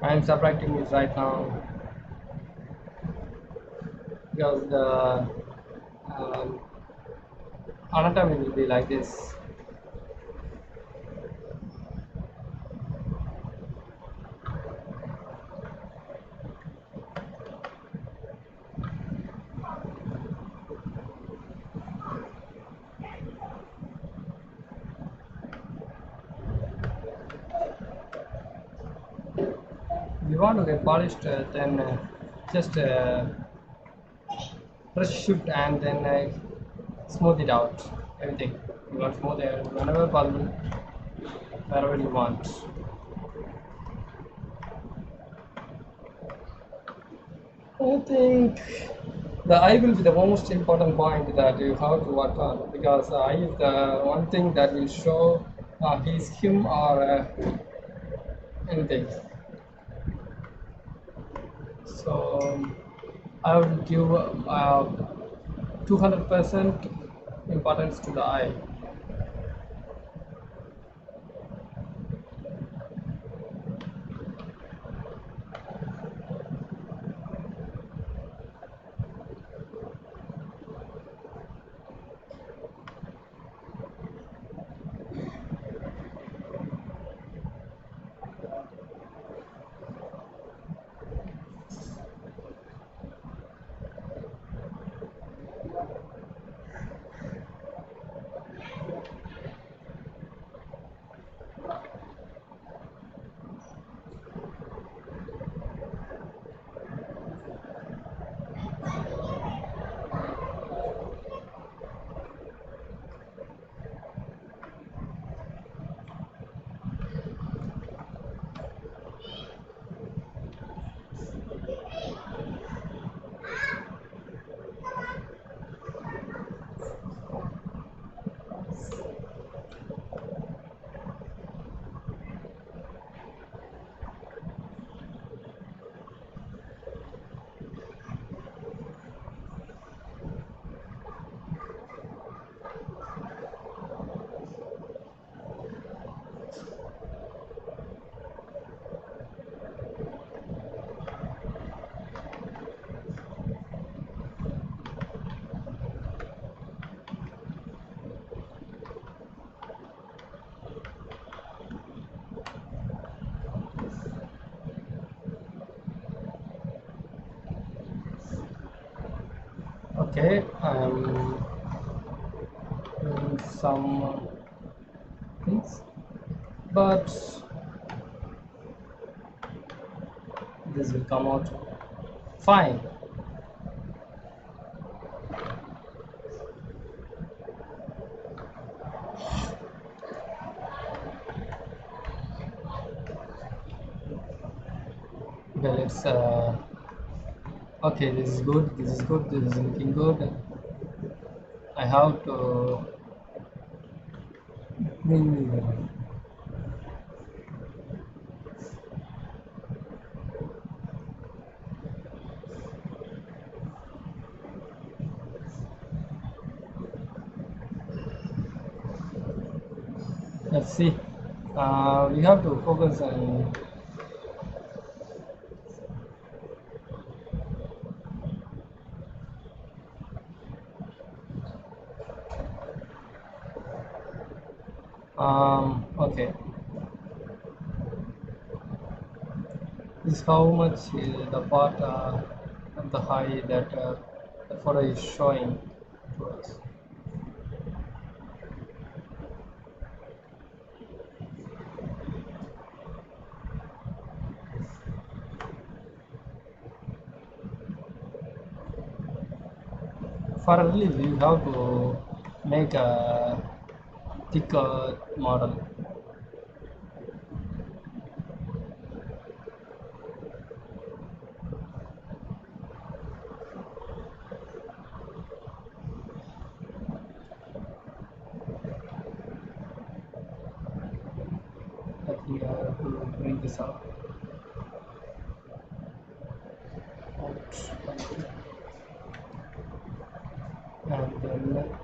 I am subtracting it right now because the um, anatomy will be like this. If you want to get polished, then just press shift and then smooth it out. Everything. You want smooth it whenever possible, wherever you want. I think the eye will be the most important point that you have to work on because eye is the one thing that will show he's him or anything. So I would give 200% importance to the eye. Okay, I'm doing some things, but this will come out fine. Well, it's okay. This is good. This is good. This is looking good. I have to bring. Let's see. We have to focus on. Okay. This is how much the part of the high that the photo is showing to us. For a release, you have to make a thicker model. I think I have to bring this out. And then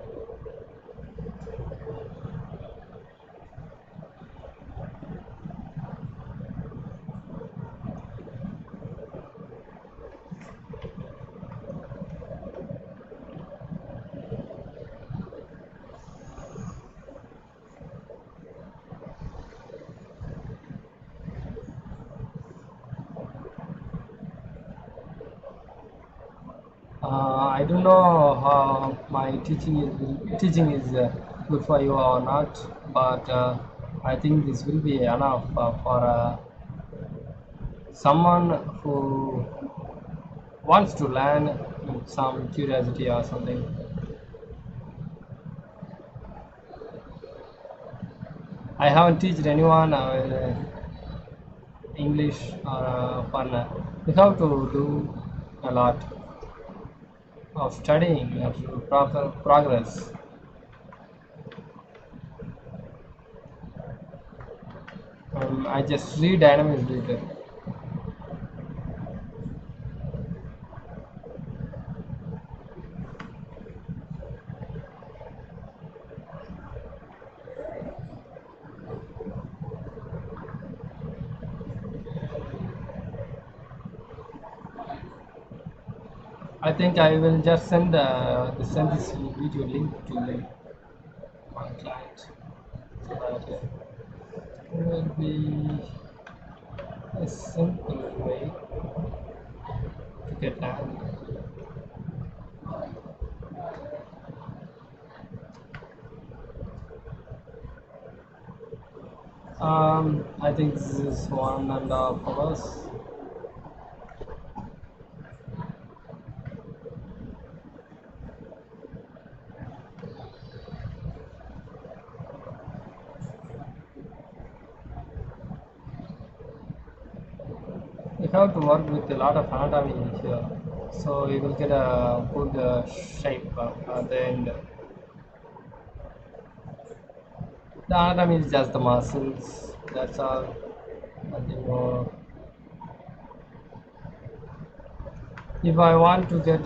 I don't know how my teaching is good for you or not, but I think this will be enough for someone who wants to learn with some curiosity or something. I haven't taught anyone English or fun. You have to do a lot of studying to proper progress. I just read Dynamics later. I think I will just send this video link to my client so that it will be a simple way to get done. I think this is 1.5 hours. You have to work with a lot of anatomy here, so you will get a good shape at the end. The anatomy is just the muscles, that's all, nothing more. If I want to get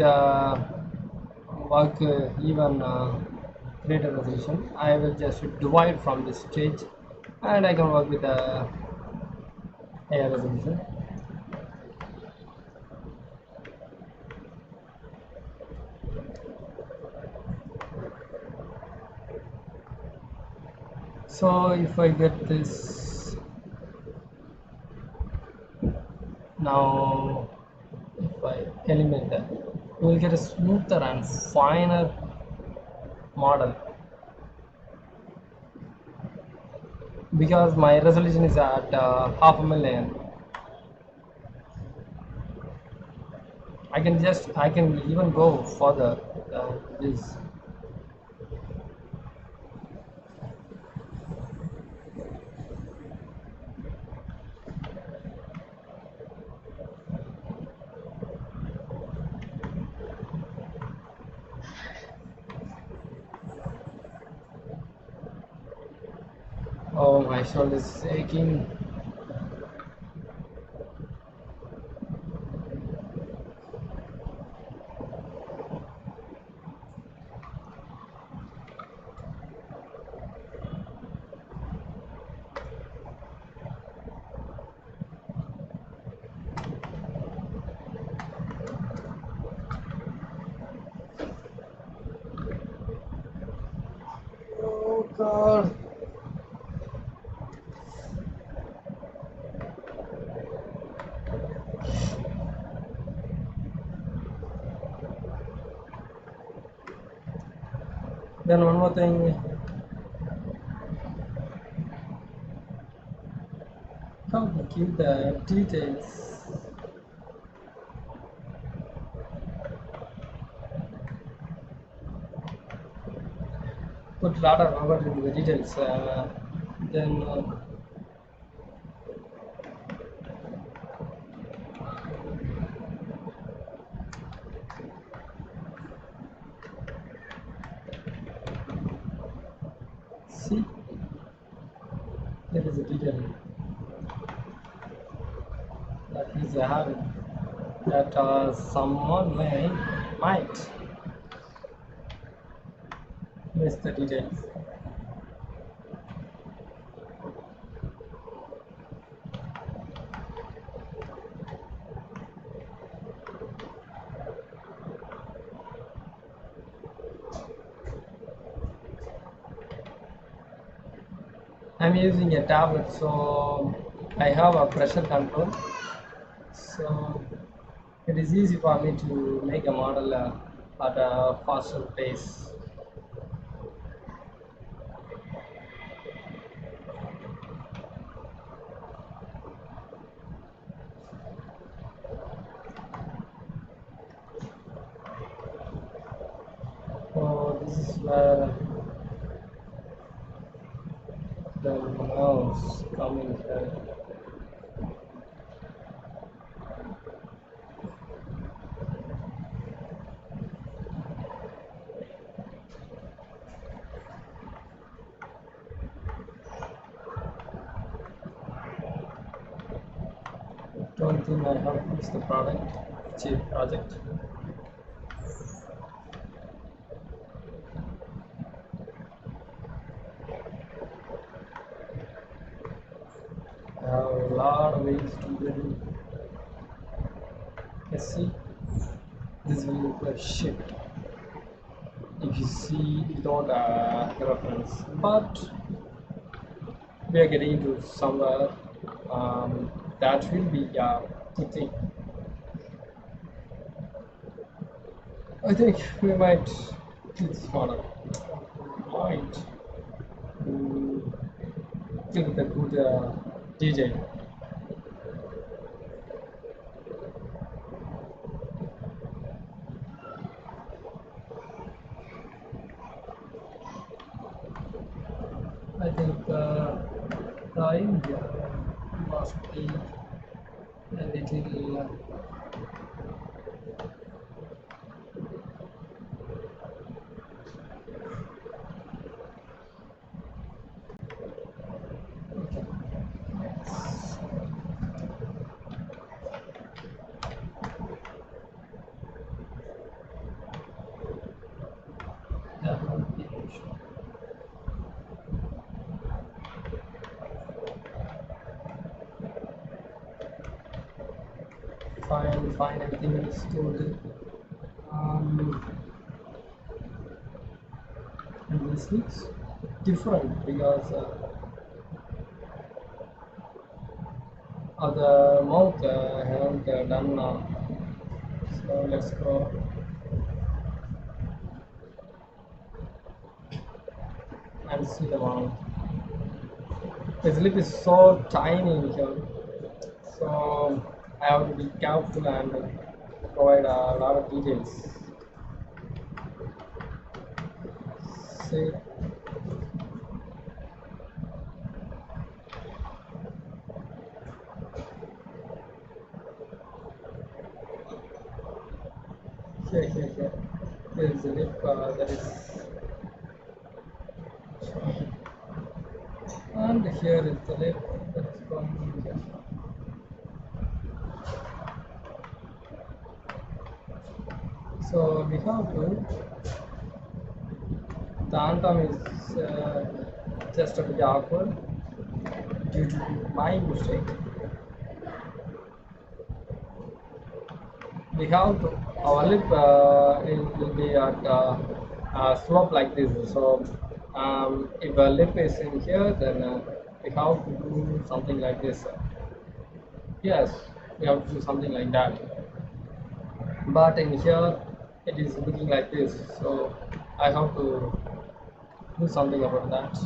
work even greater resolution, I will just divide from this stage and I can work with a higher resolution. So if I get this now, if I eliminate that, you will get a smoother and finer model because my resolution is at half a million. I can even go further than this. Oh, my shoulder is aching. Oh God. Then one more thing, how to keep the details. Put a lot of effort into the details. Then see, there is a detail. that is a habit that someone might miss the details. I'm using a tablet, so I have a pressure control. So it is easy for me to make a model at a faster pace. So this is where the mouse coming here. Don't think I have finished the project. I have a lot of ways to do. Let's see. This will look like shit if you see without a reference, but we are getting into somewhere that will be tick. I think we might do this model. Might give it a good DJ. I think the idea must be a little okay. That won't be an issue. Fine, everything is good. And this looks different because the mouth haven't done so let's go and see the mouth. His lip is so tiny here, so I have to be careful and provide a lot of details. See, here. There is a lip that is, and here is the lip that is going here. So we have to, the anthem is just a bit awkward due to my mistake. We have to, our lip will be at slope like this. So if a lip is in here, then we have to do something like this. Yes, we have to do something like that. But in here, it is looking like this. So I have to do something about that.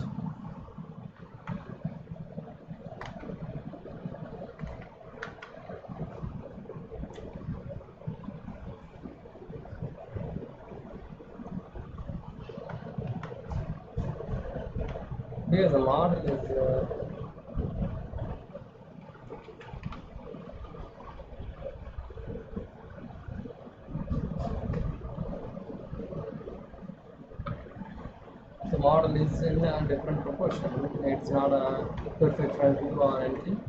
Because the model is model is in a different proportion. It's not a perfect front view or anything.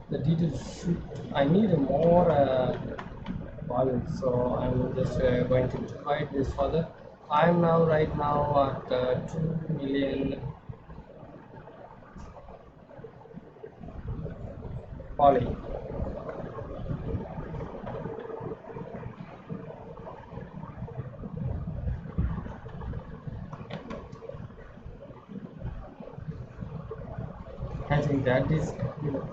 The details should. I need a more volume, so I'm just going to divide this further. I'm now right now at 2 million poly. I think that is enough.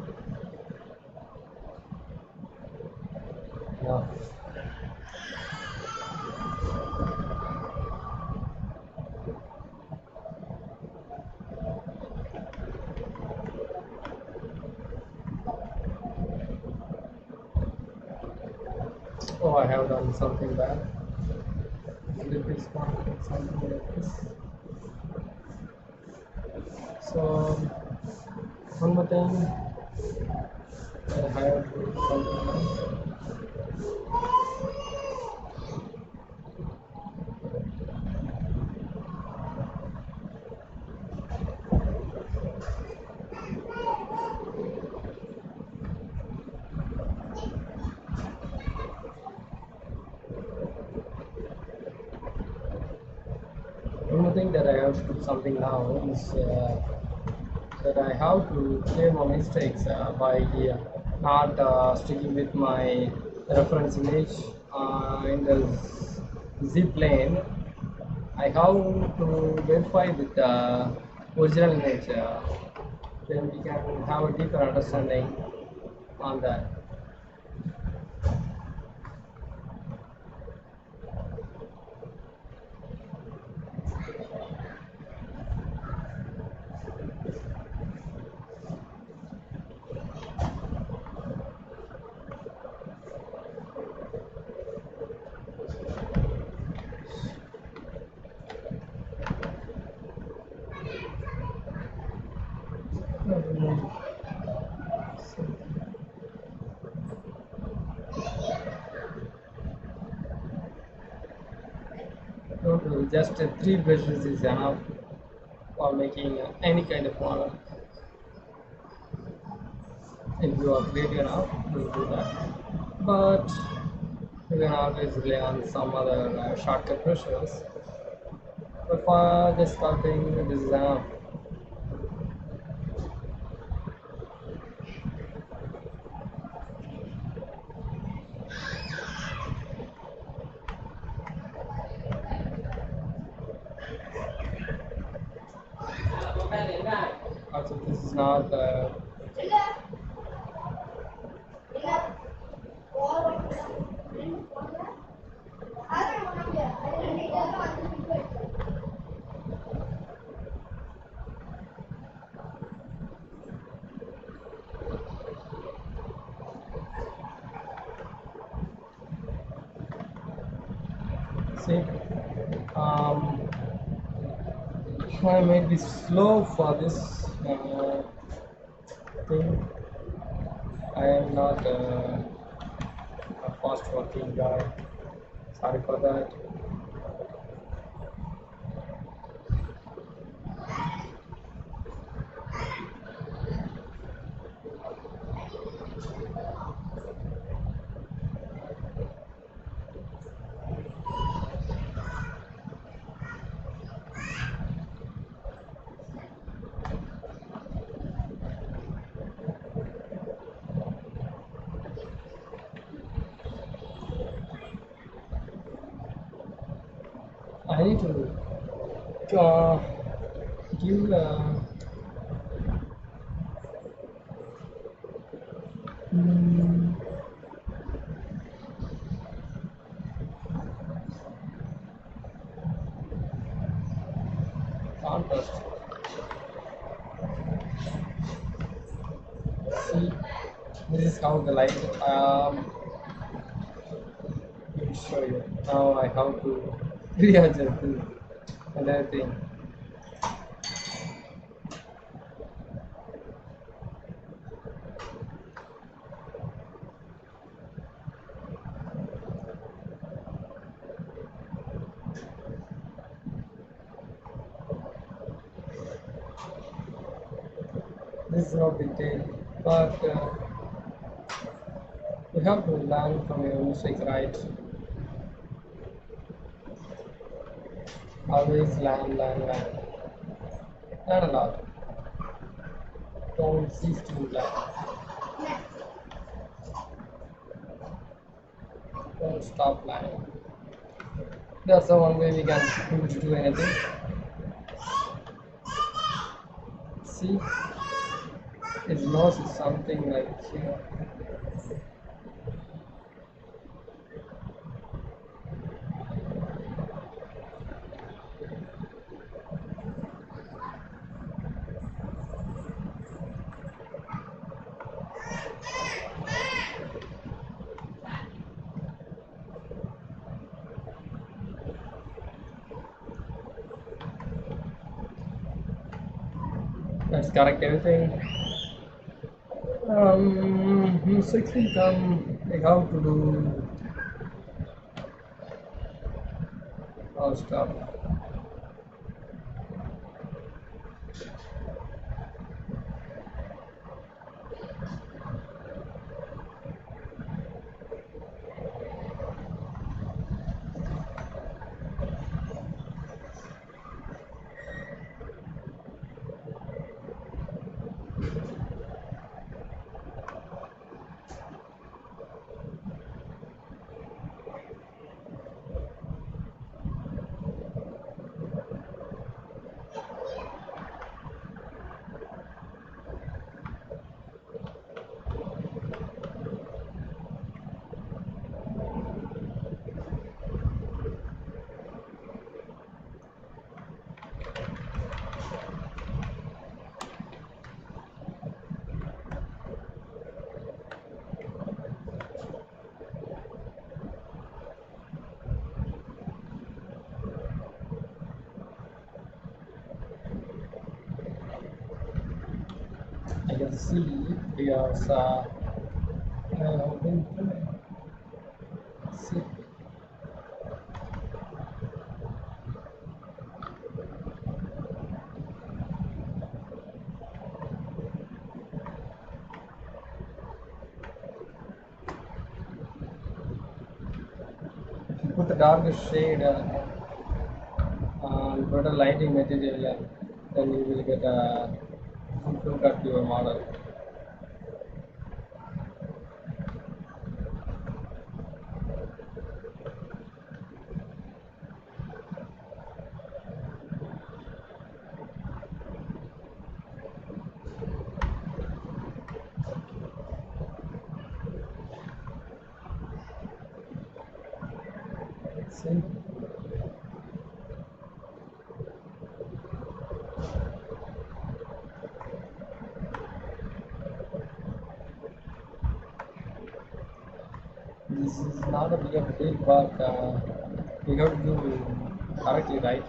Oh, I have done something bad. Flip is not something like this. So one more thing, I have to do something else. One more thing that I have to do something now is that I have to clear my mistakes by not sticking with my reference image in the zip plane. I have to verify with the original image. Then we can have a deeper understanding on that. Just three brushes is enough for making any kind of model. If you are great enough, you will do that. But you can always rely on some other shortcut brushes. But for this sculpting, this is enough. Also, this is not see. I might be slow for this thing. I am not a fast working guy. Sorry for that. I need to give mm, contrast. See, this is how the light. Let me show you. Now I have to readjust another thing. This is not detailed, but you have to learn from your mistakes, right? Always learn. Learn a lot. Don't cease to learn. Don't stop learning. That's the one way we can able to do anything. See, his nose is something like here. Let's correct everything. Sixty come. I have to do all stuff. I can see because when see if you put the darkest shade, better lighting material, then you will get a good look at your model. See, this is not a real big, but we have to do correctly, right?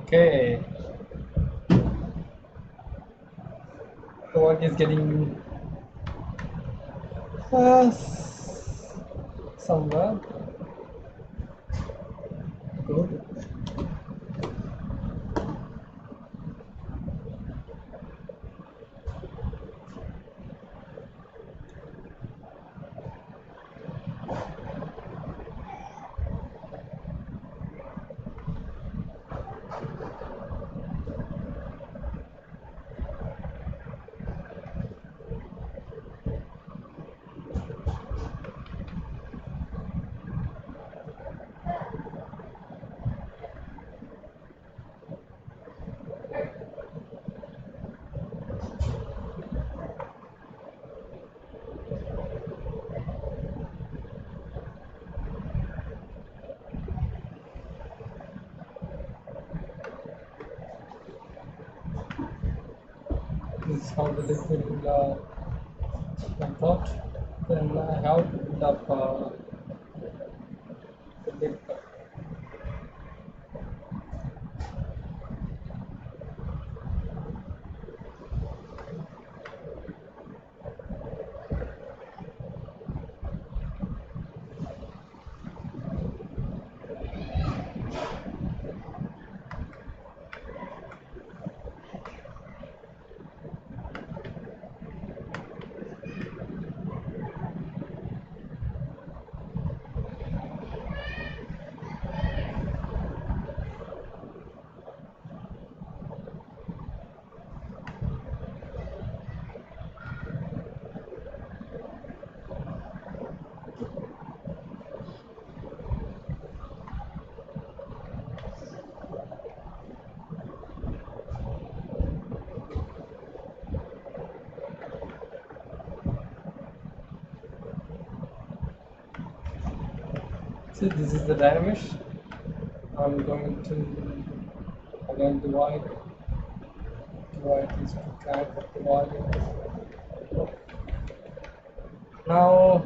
Okay, the work is getting uh, somewhere good. This is how the liquid went out. Then I have to build up the big. See, this is the dynamis. I'm going to again divide these two kind of dividing. Now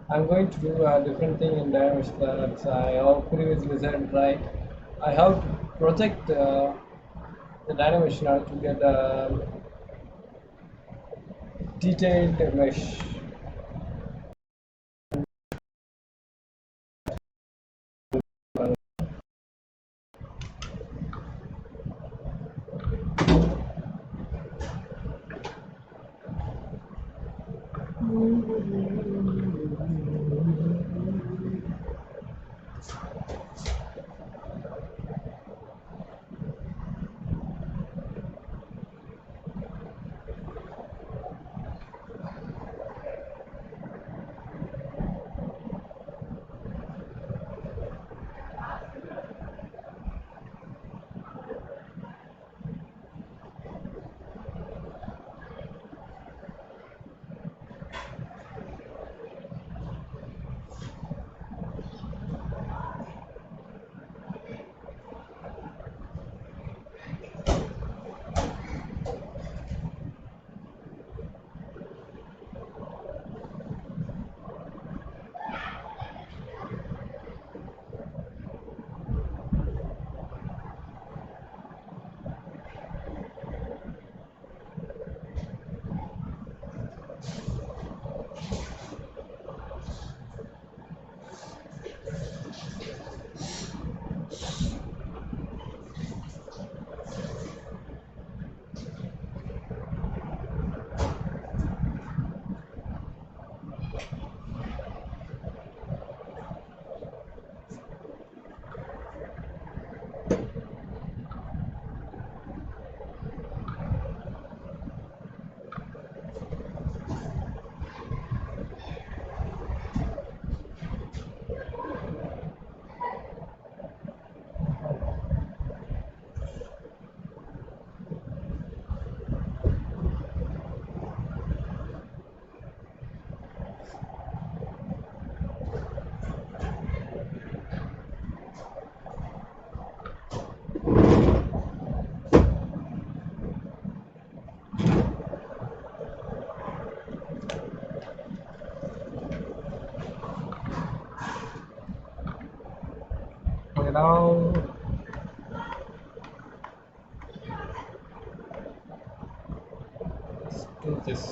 I'm going to do a different thing in Dynamics that I have previously said, right? I have to project the Dynamics now to get a detailed mesh. do this.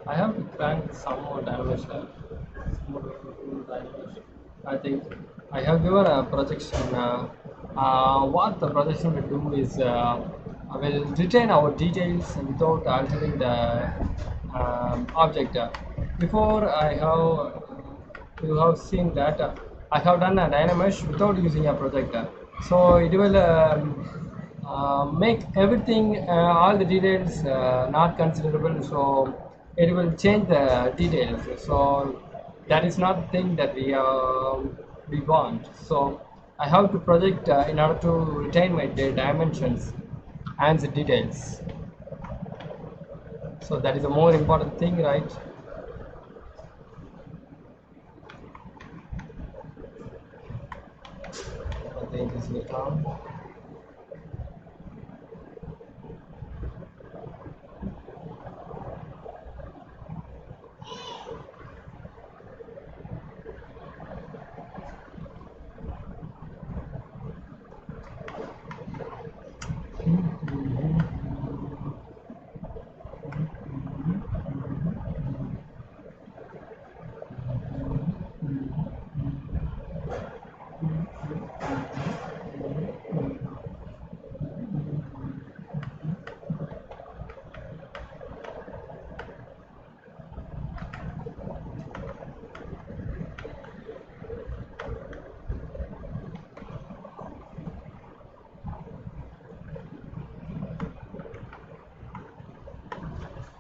I have to crank some more damage there. Some more damage. I think I have given a projection. What the projection will do is will retain our details without altering the object. Before I have you have seen that I have done a Dynamesh without using a projector. So it will make everything, all the details not considerable. So it will change the details. So that is not the thing that we want. So I have to project in order to retain my dimensions and the details. So that is a more important thing, right? I think this will come.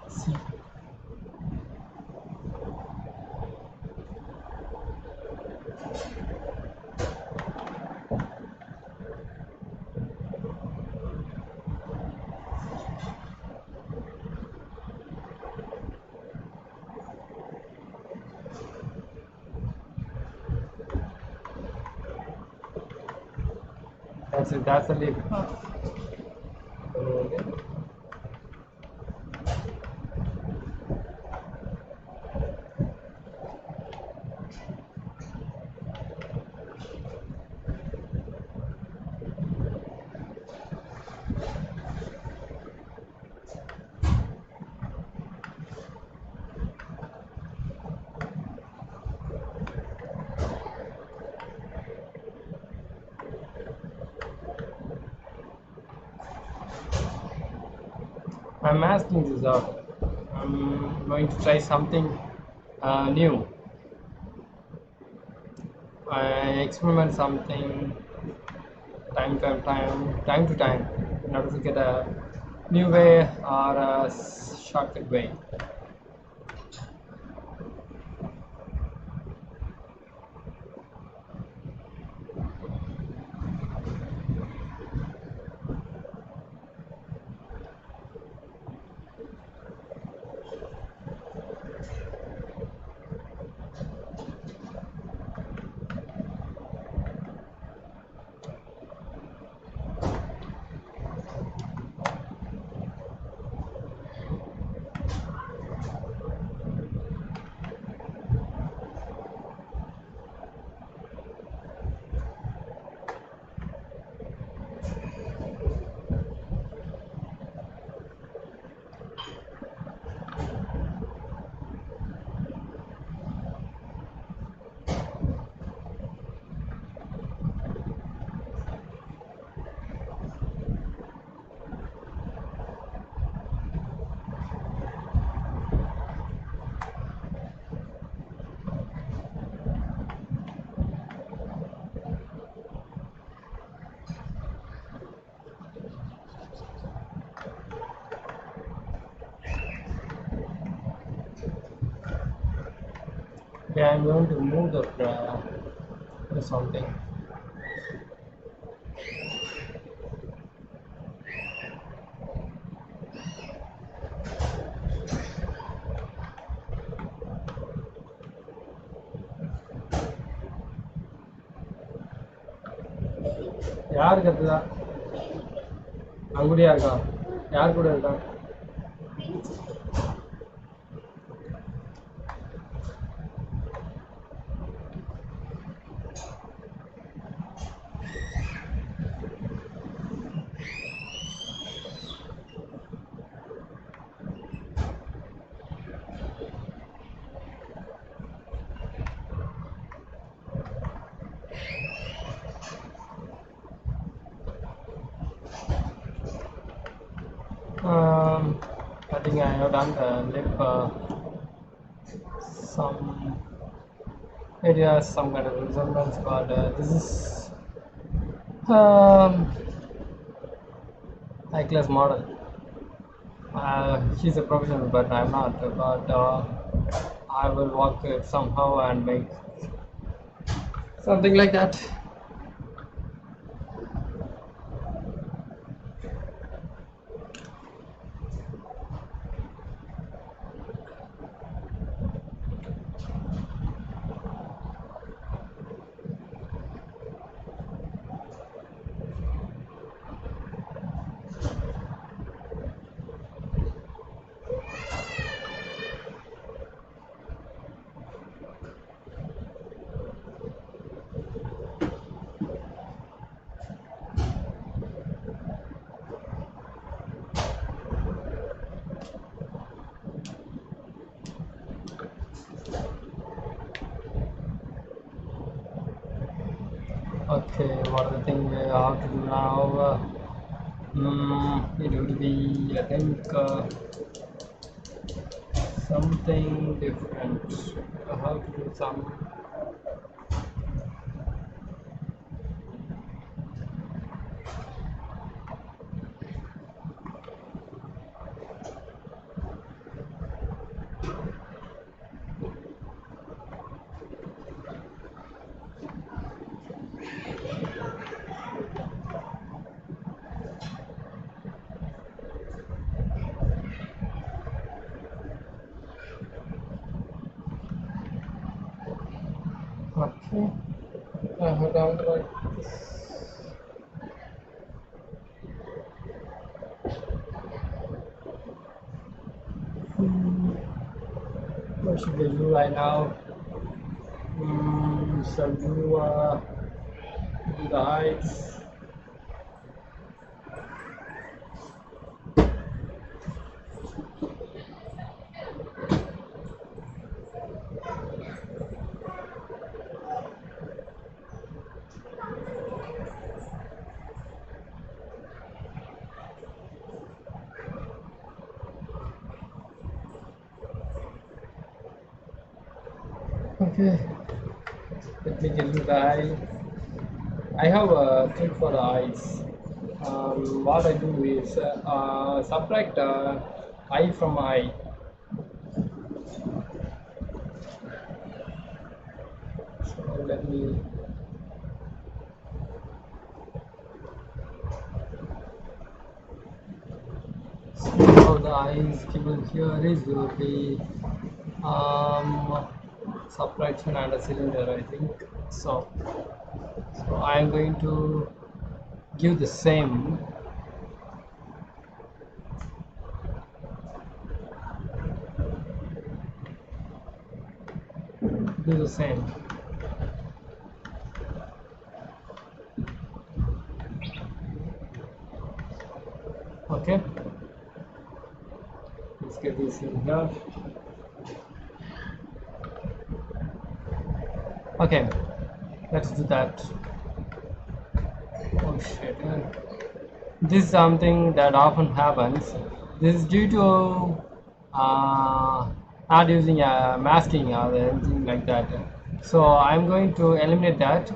See. That's it. That's the leap. Okay. I'm asking this out. I'm going to try something new. I experiment something time to time in order to get a new way or a shortcut way. Okay, I'm going to move the something. யார் கத்துதா அங்குடியா இருக்கா யார் கூட இருக்கா have done the lip, some it has some kind of resemblance, but this is um, high class model. She's a professional, but I'm not. But I will work it somehow and make something like that. Okay, what are the things we have to do now? It would be, I think, something different. I have to do some. Okay, I have done like this. What should we do right now? Shall we do the heights? Okay, let me get you the eye. I have a trick for the eyes. What I do is subtract eye from eye. So let me. See how the eyes given here is will be subtraction and a cylinder, I think. So I am going to give the same. Do the same. Okay. Let's get this in here. Okay, let's do that. Oh shit. This is something that often happens. This is due to not using masking or anything like that. So I'm going to eliminate that.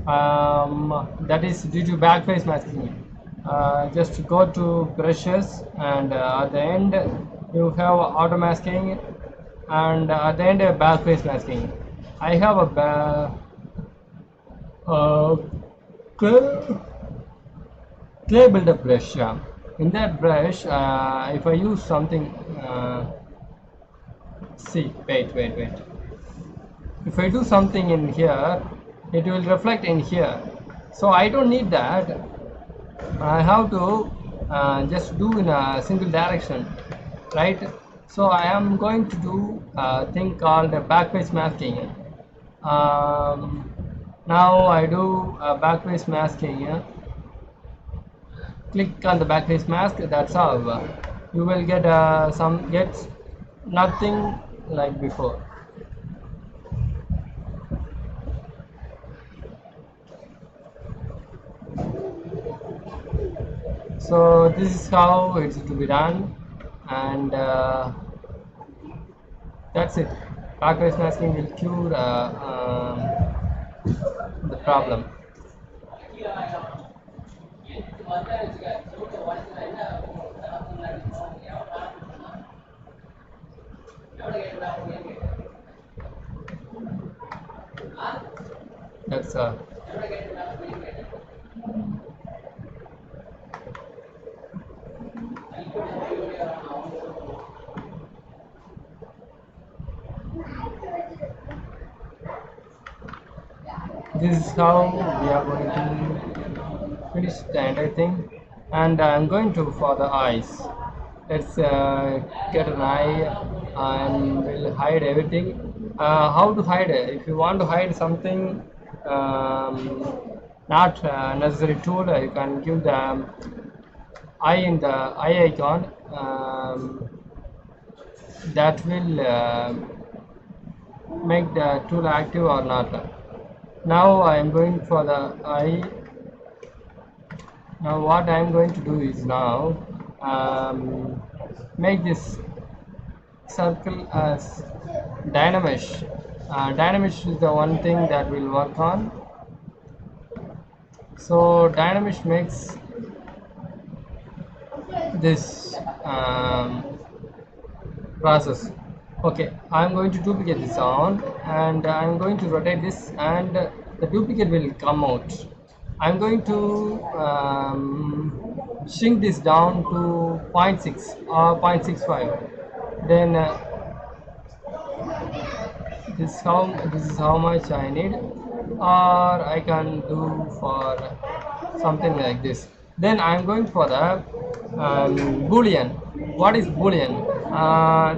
That is due to backface masking. Just go to brushes, and at the end you have auto masking, and at the end backface masking. I have a clay builder brush. In that brush, if I use something, see, wait. If I do something in here, it will reflect in here. So I don't need that. I have to just do in a single direction, right? So I am going to do a thing called backface masking. Now I do backface masking. Click on the backface mask. That's all. You will get nothing like before. So this is how it's to be done, and that's it. Backwards masking will cure the problem. That's this is how we are going to finish the entire thing, and I'm going to for the eyes. Let's get an eye and we'll hide everything. How to hide it? If you want to hide something, not necessary tool, you can give the eye in the eye icon. That will make the tool active or not. Now I am going for the eye. Now what I am going to do is now make this circle as Dynamesh. Dynamesh is the one thing that we'll work on. So Dynamesh makes this process. Okay, I'm going to duplicate this on, and I'm going to rotate this, and the duplicate will come out. I'm going to shrink this down to 0.6 or 0.65. Then this is how much I need, or I can do for something like this. Then I'm going for the boolean. What is boolean?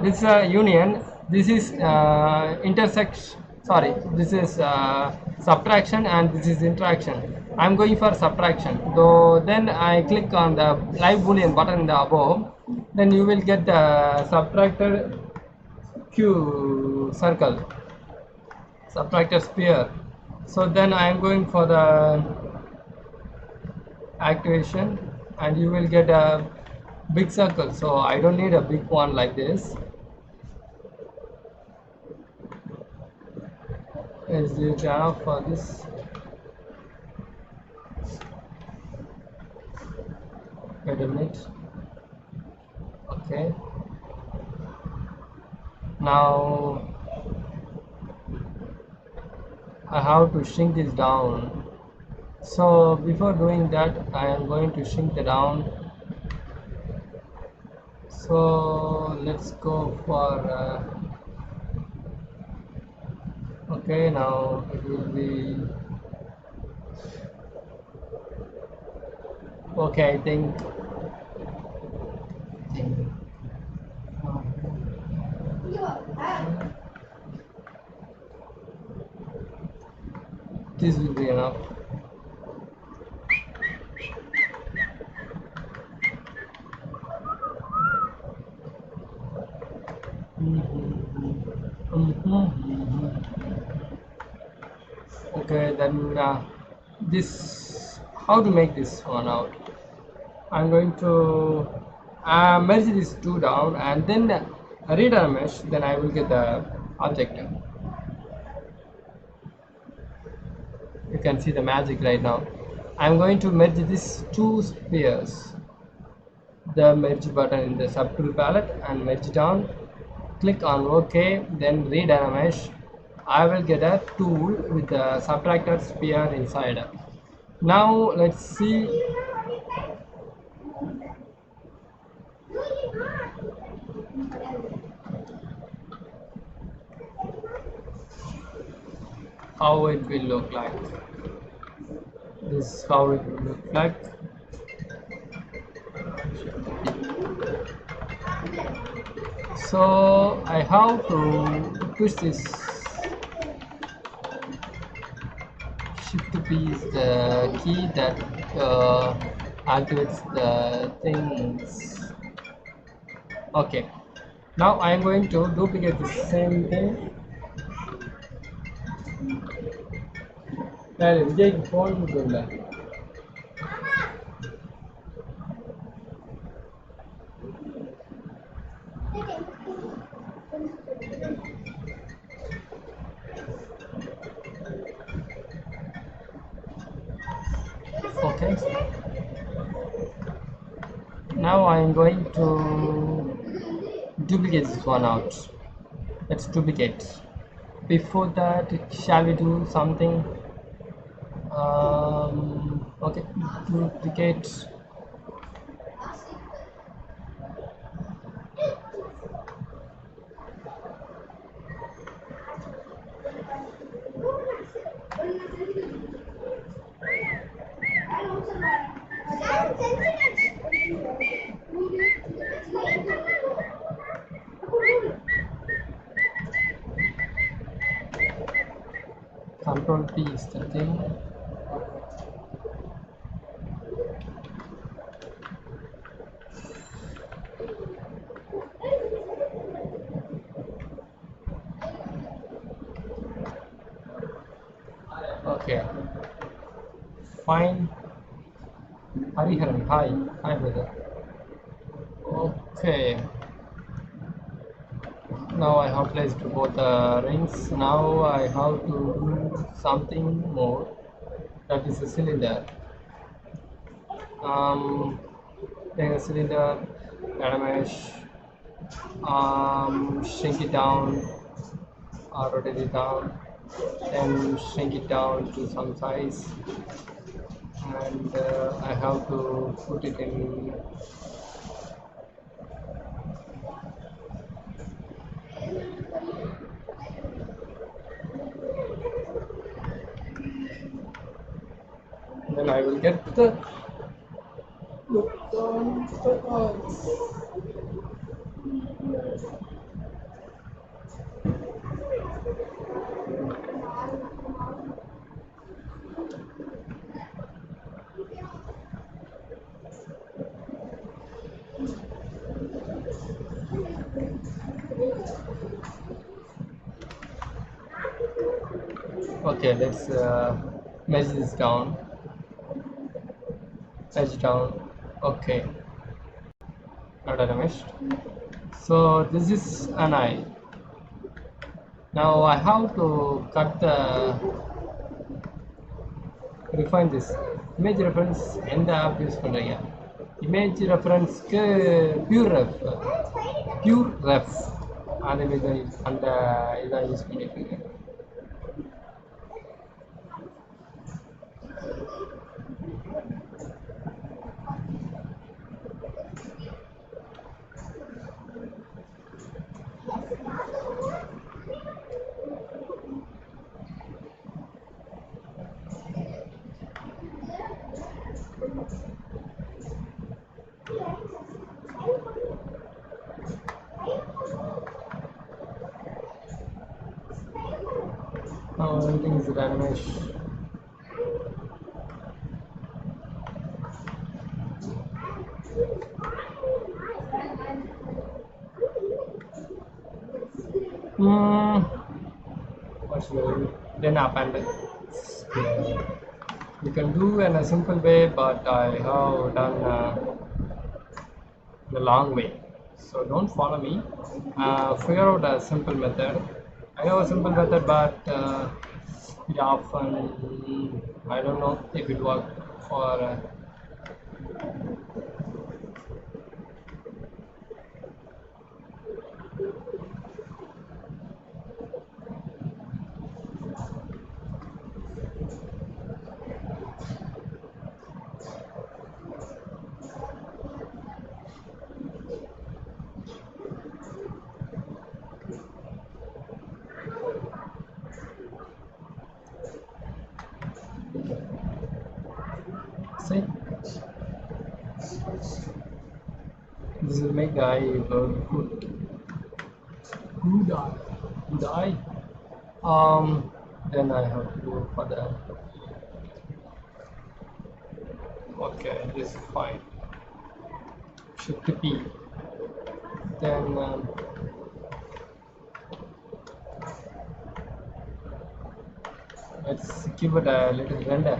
This is a union. This is intersection. Sorry, this is subtraction, and this is interaction. I'm going for subtraction. So then I click on the live boolean button in the above. Then you will get the subtracted Q circle, subtracted sphere. So then I am going for the activation, and you will get a big circle. So I don't need a big one like this. Is it enough for this? Wait a minute. Okay. Now I have to shrink this down. So before doing that, I am going to shrink it down. So let's go for okay, now it will be okay. I think this will be enough. Okay, then this, how to make this one out? I'm going to merge these two down, and then read a mesh. Then I will get the object. You can see the magic right now. I'm going to merge these two spheres. The merge button in the subtool palette and merge down. Click on OK, then read a mesh. I will get a tool with the subtracted sphere inside. Now let's see how it will look like. This is how it will look like. So I have to push this. Shift P is the key that activates the things. Okay, now I am going to duplicate the same thing. Vijay phone கொடுங்க. I'm going to duplicate this one out. Let's duplicate. Before that, shall we do something? Okay, duplicate. Control P is the thing. Okay, fine. Hariharan, hi brother. Okay, now I have placed both the rings. Now I have to do something more. That is a cylinder. Take a cylinder, add a mesh, shrink it down or rotate it down, then shrink it down to some size, and I have to put it in. Then I will get the look on the eyes. Okay, let's measure this down. Edge down. Okay, not damaged. So this is an eye. Now I have to cut the refine this image reference எந்த app use பண்ணுறீங்க image ரெஃபரன்ஸ்க்கு pure ref அந்த மாதிரி அந்த இதான் use பண்ணியிருக்கீங்க Now everything is dynamic. What's the then appendix? You can do in a simple way, but I have done the long way. So don't follow me. Figure out a simple method. I have a simple method, but it often I don't know if it works for. See, this will make the eye good eye. Good eye. Then I have to go for the. Okay, this is fine. Shift P. Then let's give it a little render.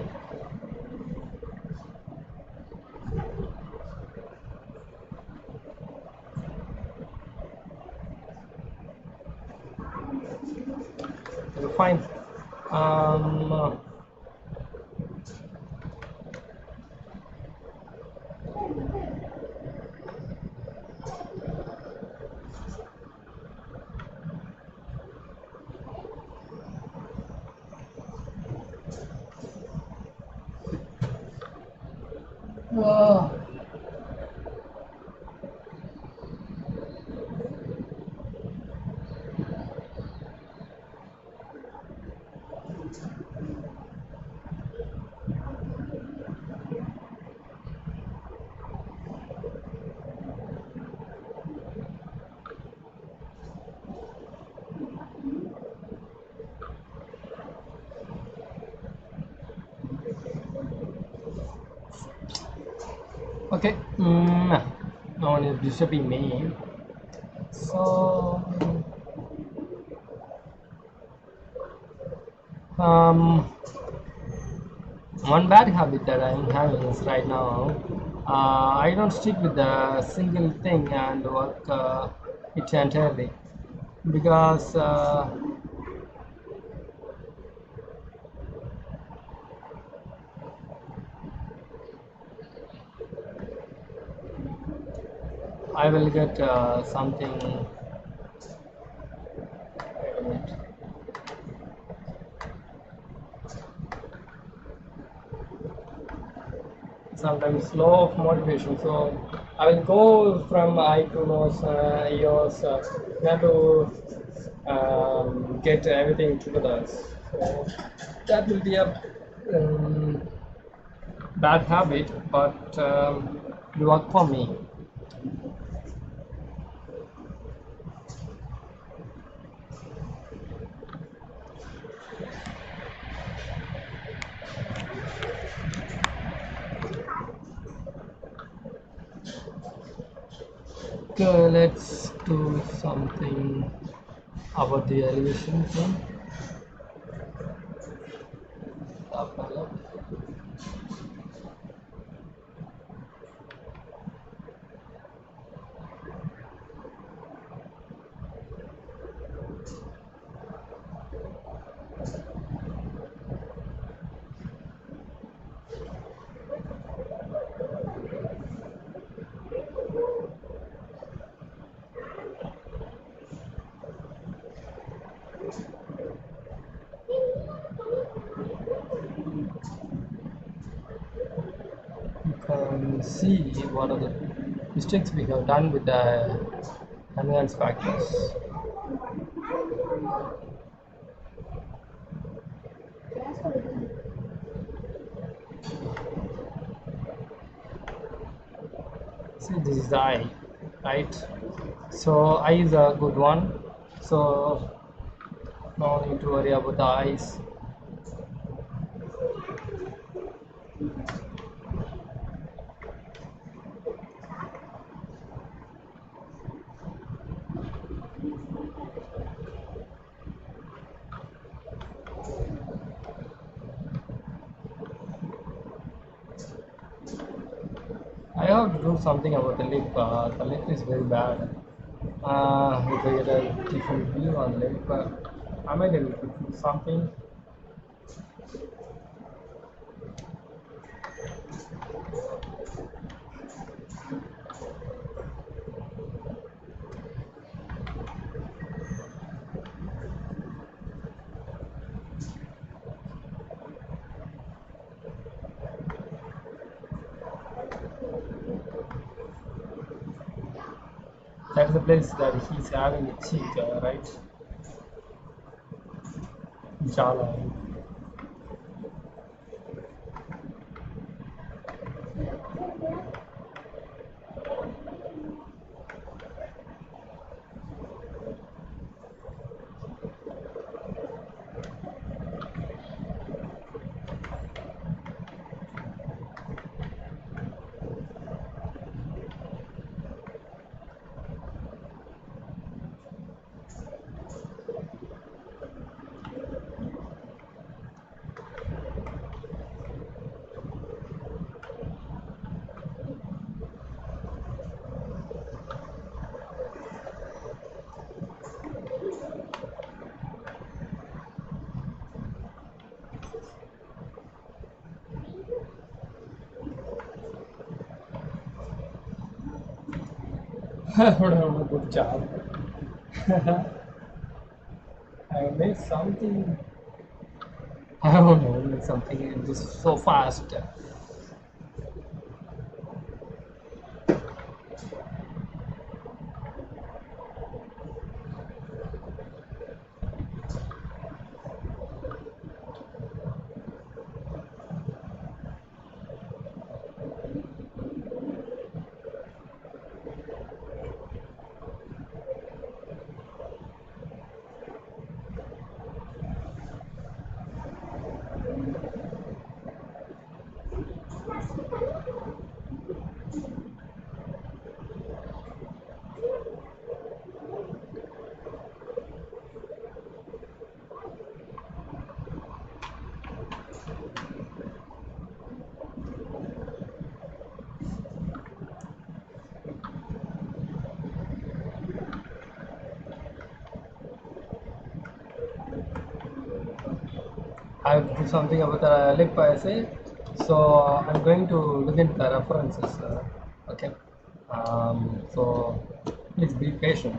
Fine. Ah, okay. No one is disturbing me. So, um, one bad habit that I'm having is right now, I don't stick with a single thing and work it entirely because I will get something. Wait a minute. Sometimes low of motivation. So I will go from I to nose, yours. We have to get everything together. So that will be a um, bad habit, but it work for me. Okay, let's do something about the elevation thing. You can see what are the mistakes we have done with the enhanced factors. See, this is the eye, right? So eye is a good one. So no need to worry about the eyes. I have to do something about the lip. The lip is very bad. If I get a different view on lip, I might able to do something. That's the place that he's having a cheek, right? Jala. Good job. I made something. I don't know, made something just so fast. I have to do something about the lip essay. So I'm going to look into the references. Okay. So please be patient.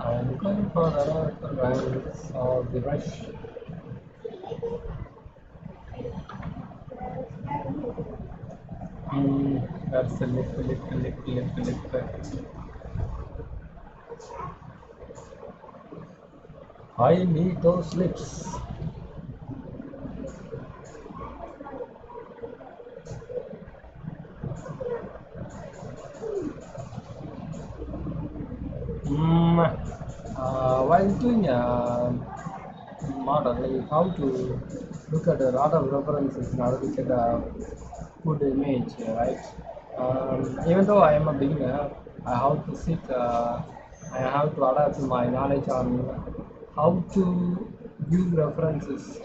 I'm going for the reference of the brush. That's the lip. I need those lips. While doing a model, like how to look at a lot of references in order to get a good image, right? Even though I am a beginner, I have to seek, I have to adapt my knowledge on how to view references.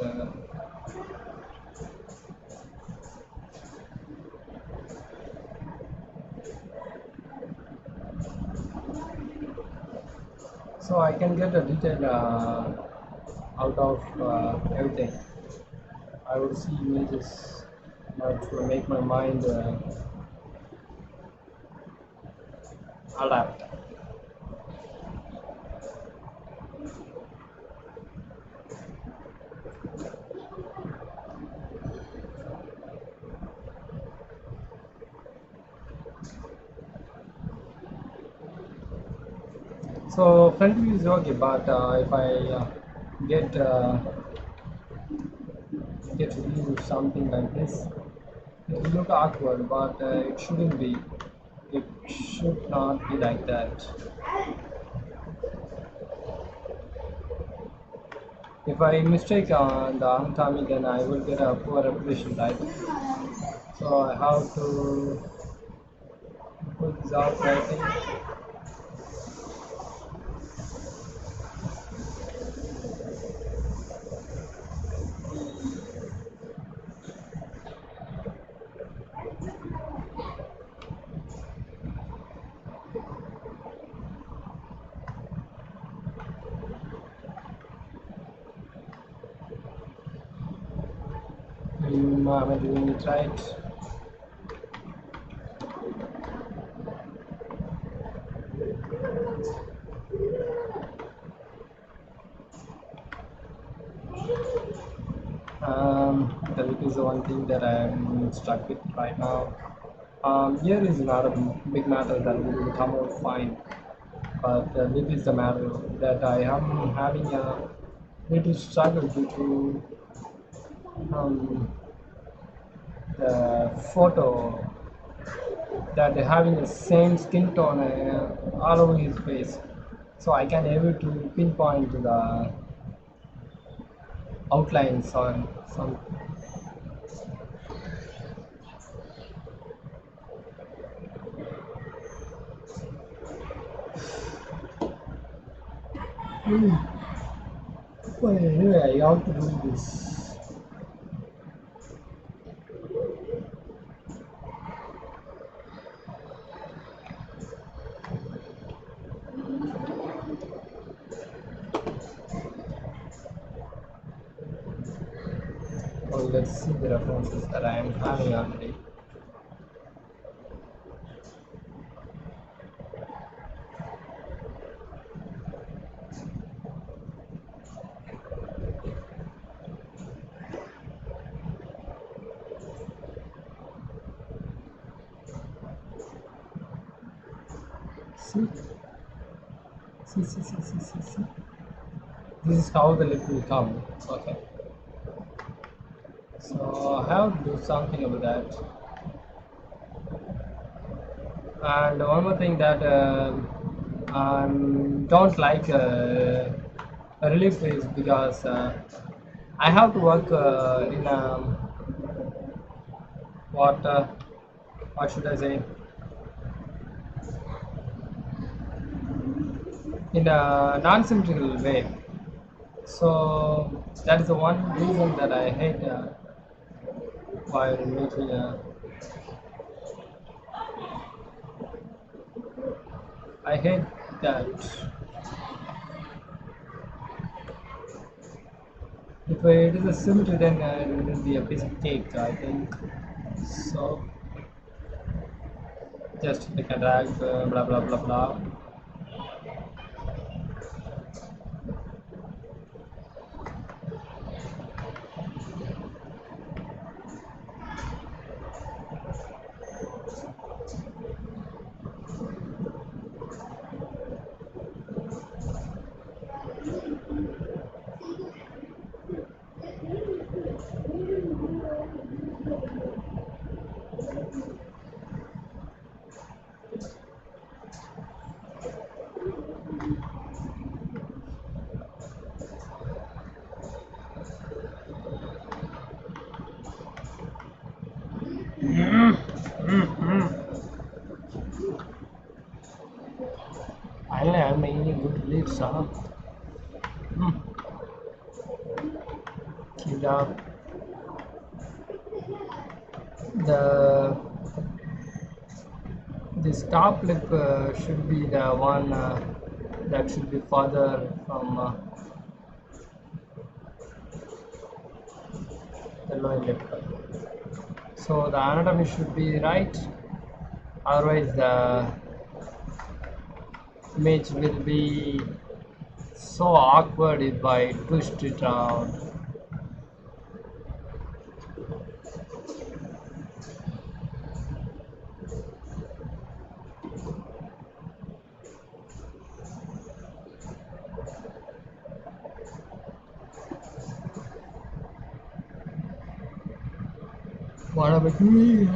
So I can get a detail out of everything. I would see images to make my mind adapt. So front view is okay, but if I get get to view something like this, it will look awkward, but it shouldn't be. It should not be like that. If I mistake on the anatomy, then I will get a poor reputation, right? So I have to put this out right thing. Am I doing it right? The lip is the one thing that I'm stuck with right now. Here is not a big matter that will come out fine, but the lip is the matter that I am having a little struggle due to um, the photo that having the same skin tone all over his face. So I can able to pinpoint the outlines on some. Well, anyway, I have to do this. Well, let's see the references that I am having already. See, see. This is how the lip will come. Okay. So I have to do something about that. And one more thing that I don't like relief is because I have to work in what uh, what should I say, in a non-symmetrical way. So that is the one reason that I hate while making I hate that. If it is a symmetry, then it will be a piece of cake, I think. So just click and drag, blah blah blah blah. Finally, I'm making a good leads, huh? Keep it up. The this top lip should be the one that should be further from the lower lip. So the anatomy should be right, otherwise the image will be so awkward if I twist it around. What about me?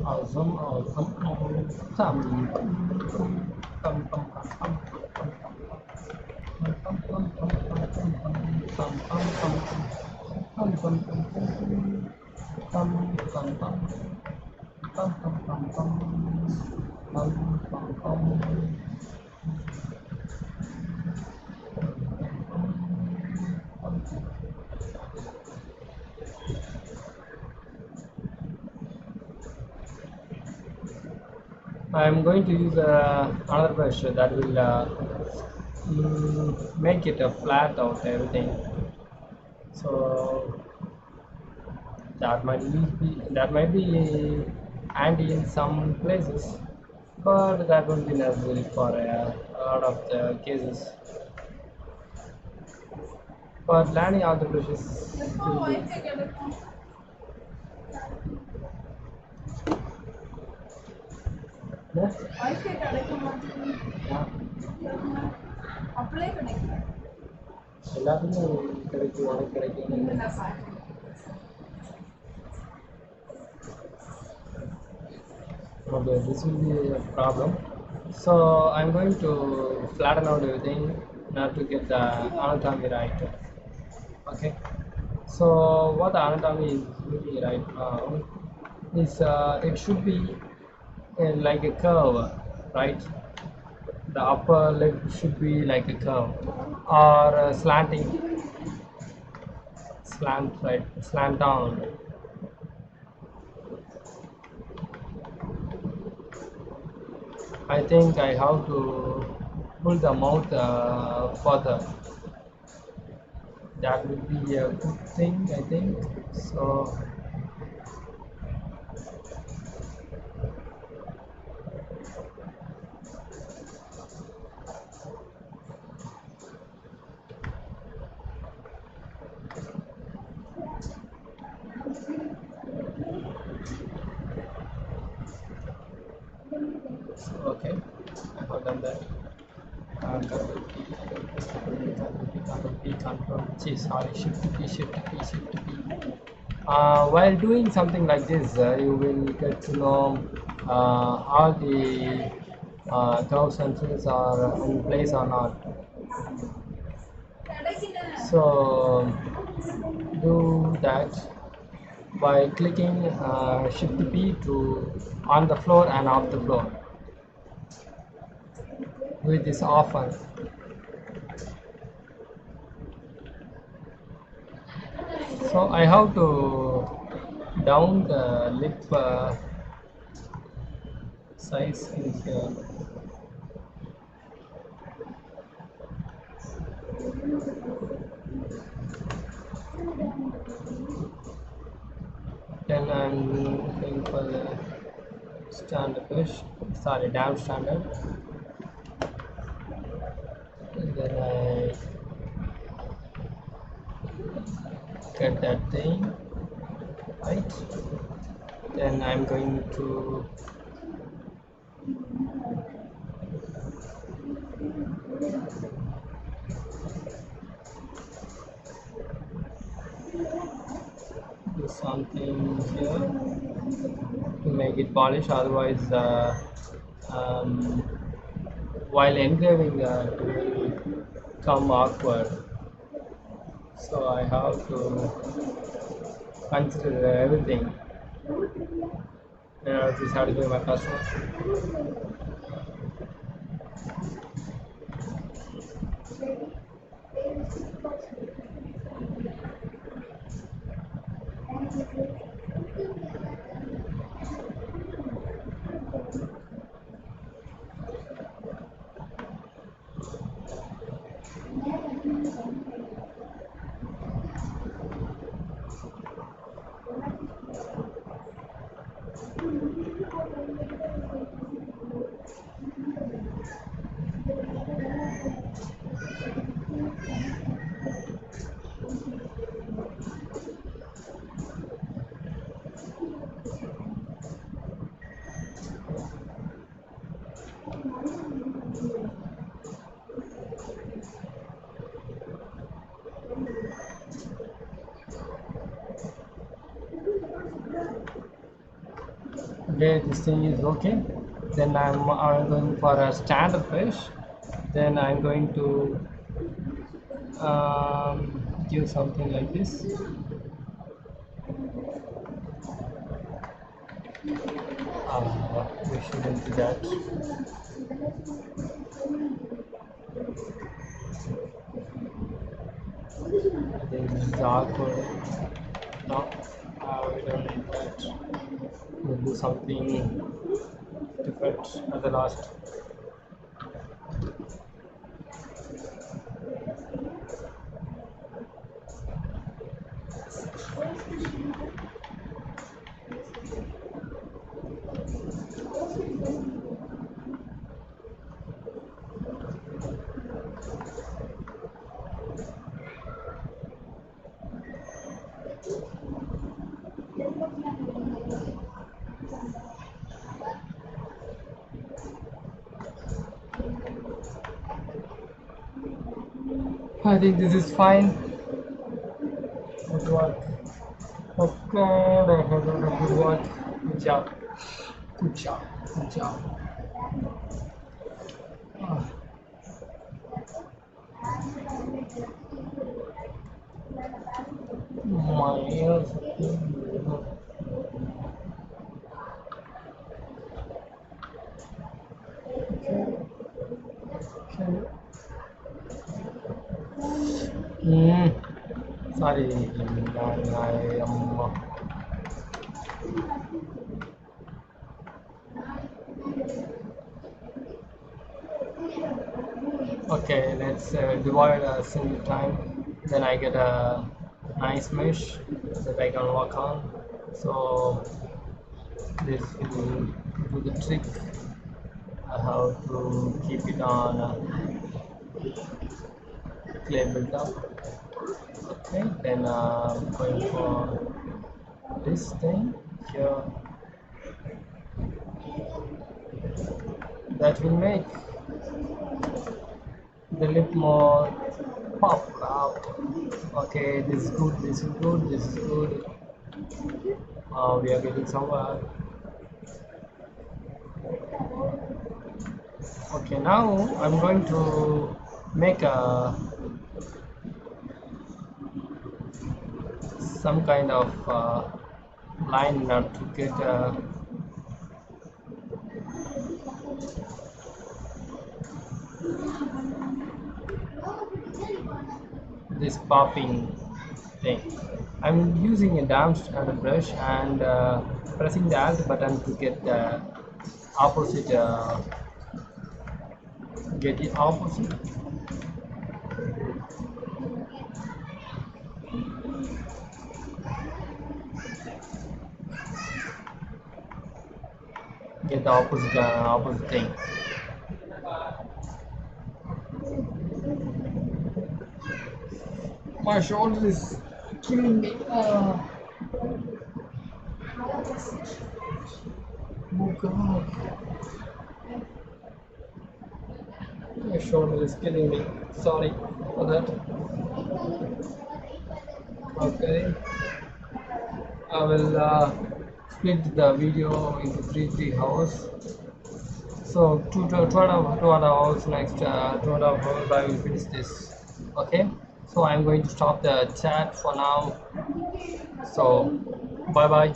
Awesome, awesome, I'm going to use another brush that will make it flat out everything. So that might be handy in some places, but that won't be necessary for a lot of the cases. But landing all the brushes will be yes, Wi-Fi கிடைக்க மாட்டேங்குது. yeah. Apply பண்ணிக்கிறேன். எல்லாத்துக்கும் கிடைக்கும் உனக்கு கிடைக்கும். இந்த நான் பாக்கிறேன். Okay, this will be a problem. So I'm going to flatten out everything in order to get the anatomy right. Okay. So what the anatomy is looking right now is it should be like a curve, right? The upper lip should be like a curve or slanting, slant right, slant down. I think I have to pull the mouth further. That would be a good thing, I think. So So, okay, I have done that. Control P, Control P, Control G, sorry, Shift P, Shift P, Shift P. While doing something like this, you will get to know all the curve sensors are in place or not. So do that by clicking Shift P to on the floor and off the floor. Do this often. So I have to down the lip size in here. Then I'm looking for the standard fish, sorry, damn standard. And then I get that thing, right? Then I'm going to do something here to make it polished, otherwise um, while engraving it will come awkward. So I have to consider everything when I was satisfy my customer. Okay, this thing is okay. Then I'm going for a standard fish. Then I'm going to give something like this. We shouldn't do that. I think this is awkward. No, we don't need that. We'll do something different at the last. I think this is fine. Good work. Okay, good work. Good job. Good job. Good job. Ah. My ears. Sorry, I am. Okay, let's divide us in time. Then I get a nice mesh that I can work on. So this will do the trick. I have to keep it on clay build-up. Okay, then I'm going for this thing here. that will make the lip more pop out. Okay, this is good, this is good, this is good. We are getting somewhere. Okay, now I'm going to make some kind of line in order to get this popping thing. I'm using a damp brush and pressing the Alt button to get the opposite, get the opposite. Get the opposite thing. My shoulder is killing me. Oh god. My shoulder is killing me. Sorry for that. Okay. I will split the video into three hours. So two and a half hours next 2.5 hours I will finish this. Okay. So I'm going to stop the chat for now. So bye bye.